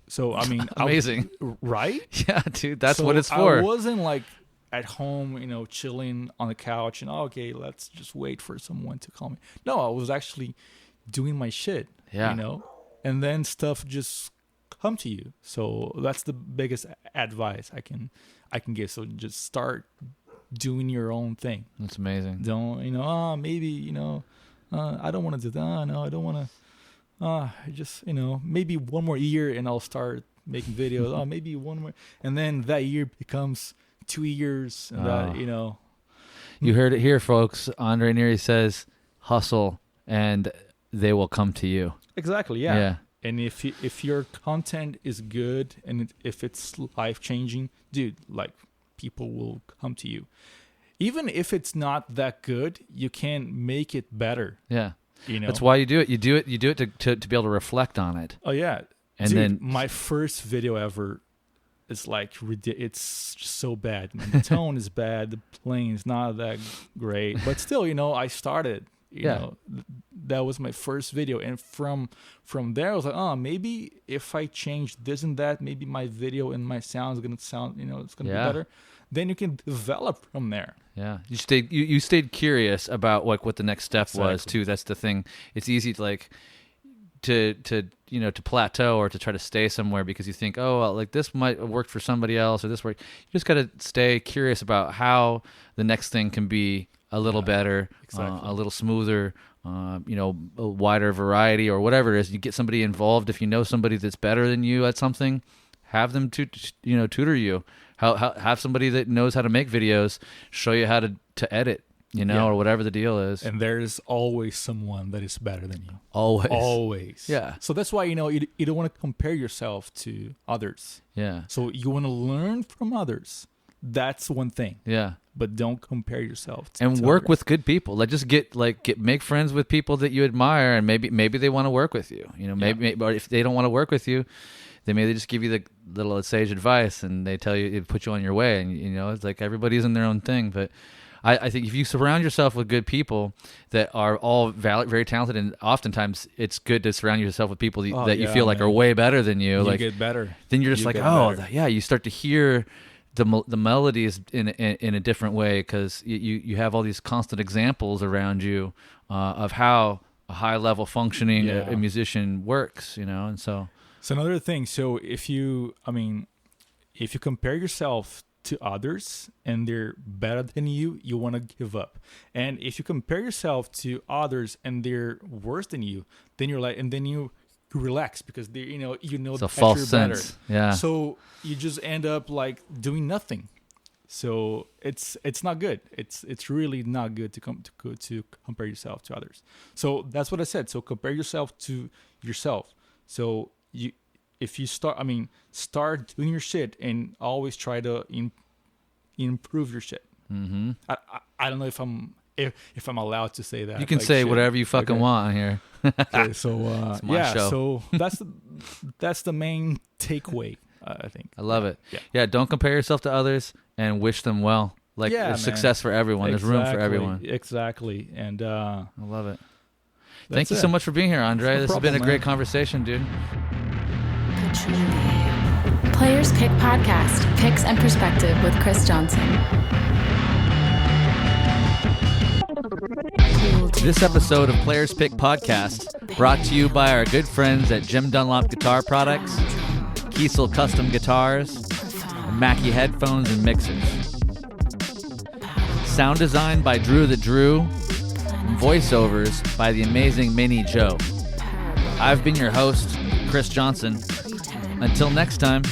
So I mean, amazing, right? Yeah, dude, that's what it's for. I wasn't like at home, chilling on the couch and okay, let's just wait for someone to call me. No, I was actually doing my shit. Yeah. And then stuff just come to you. So that's the biggest advice I can give. So just start doing your own thing. That's amazing. Don't maybe I don't want to do that. No, I don't want to. Just maybe one more year and I'll start making videos. Maybe one more, and then that year becomes 2 years. And You heard it here, folks. Andre Nieri says, "Hustle, and they will come to you." Exactly. Yeah. And if your content is good and if it's life changing, dude, like people will come to you. Even if it's not that good, you can make it better. Yeah. That's why you do it. You do it to be able to reflect on it. Oh yeah. And dude, then my first video ever is like it's just so bad. The tone is bad. The playing is not that great. But still, I started. That was my first video, and from there I was like, maybe if I change this and that, maybe my video and my sound is gonna sound, it's gonna be better. Then you can develop from there. Yeah, you stayed curious about what the next step was too. That's the thing. It's easy to plateau or to try to stay somewhere because you think, like this might have worked for somebody else or this worked. You just got to stay curious about how the next thing can be a little better, a little smoother, a wider variety or whatever it is. You get somebody involved. If you know somebody that's better than you at something, have them tutor you. Have somebody that knows how to make videos show you how to edit, or whatever the deal is. And there's always someone that is better than you. Always. Yeah. So that's why, you don't want to compare yourself to others. Yeah. So you want to learn from others. That's one thing. Yeah. But don't compare yourself to work others. with good people. Like just make friends with people that you admire, and maybe they want to work with you. Maybe or if they don't want to work with you, they just give you the little sage advice and they tell you, it put you on your way. And it's like everybody's in their own thing. But I think if you surround yourself with good people that are all very talented, and oftentimes it's good to surround yourself with people that you feel like are way better than you. You get better. Then you're just you start to hear the melodies in a different way because you have all these constant examples around you of how a high level functioning a musician works, and so. So another thing, so if you compare yourself to others and they're better than you want to give up. And if you compare yourself to others and they're worse than you, then you're like, and then you relax because they, it's a that false you're sense. better. Yeah. So you just end up like doing nothing. So it's not good. It's really not good to compare yourself to others. So that's what I said. So compare yourself to yourself. So if you start doing your shit and always try to improve your shit. Mm-hmm. I don't know if I'm allowed to say that. You can say shit. Whatever you fucking want here. Okay, so show. So that's the main takeaway. I think. I love it. Yeah, don't compare yourself to others and wish them well. There's success for everyone. There's room for everyone. Exactly. And I love it. Thank you so much for being here, Andre. This has been a great conversation, dude. Players Pick Podcast, Picks and Perspective with Chris Johnson. This episode of Players Pick Podcast brought to you by our good friends at Jim Dunlop Guitar Products, Kiesel Custom Guitars, and Mackie Headphones and Mixers. Sound design by Drew the Drew, and voiceovers by the amazing Mini Joe. I've been your host, Chris Johnson. Until next time.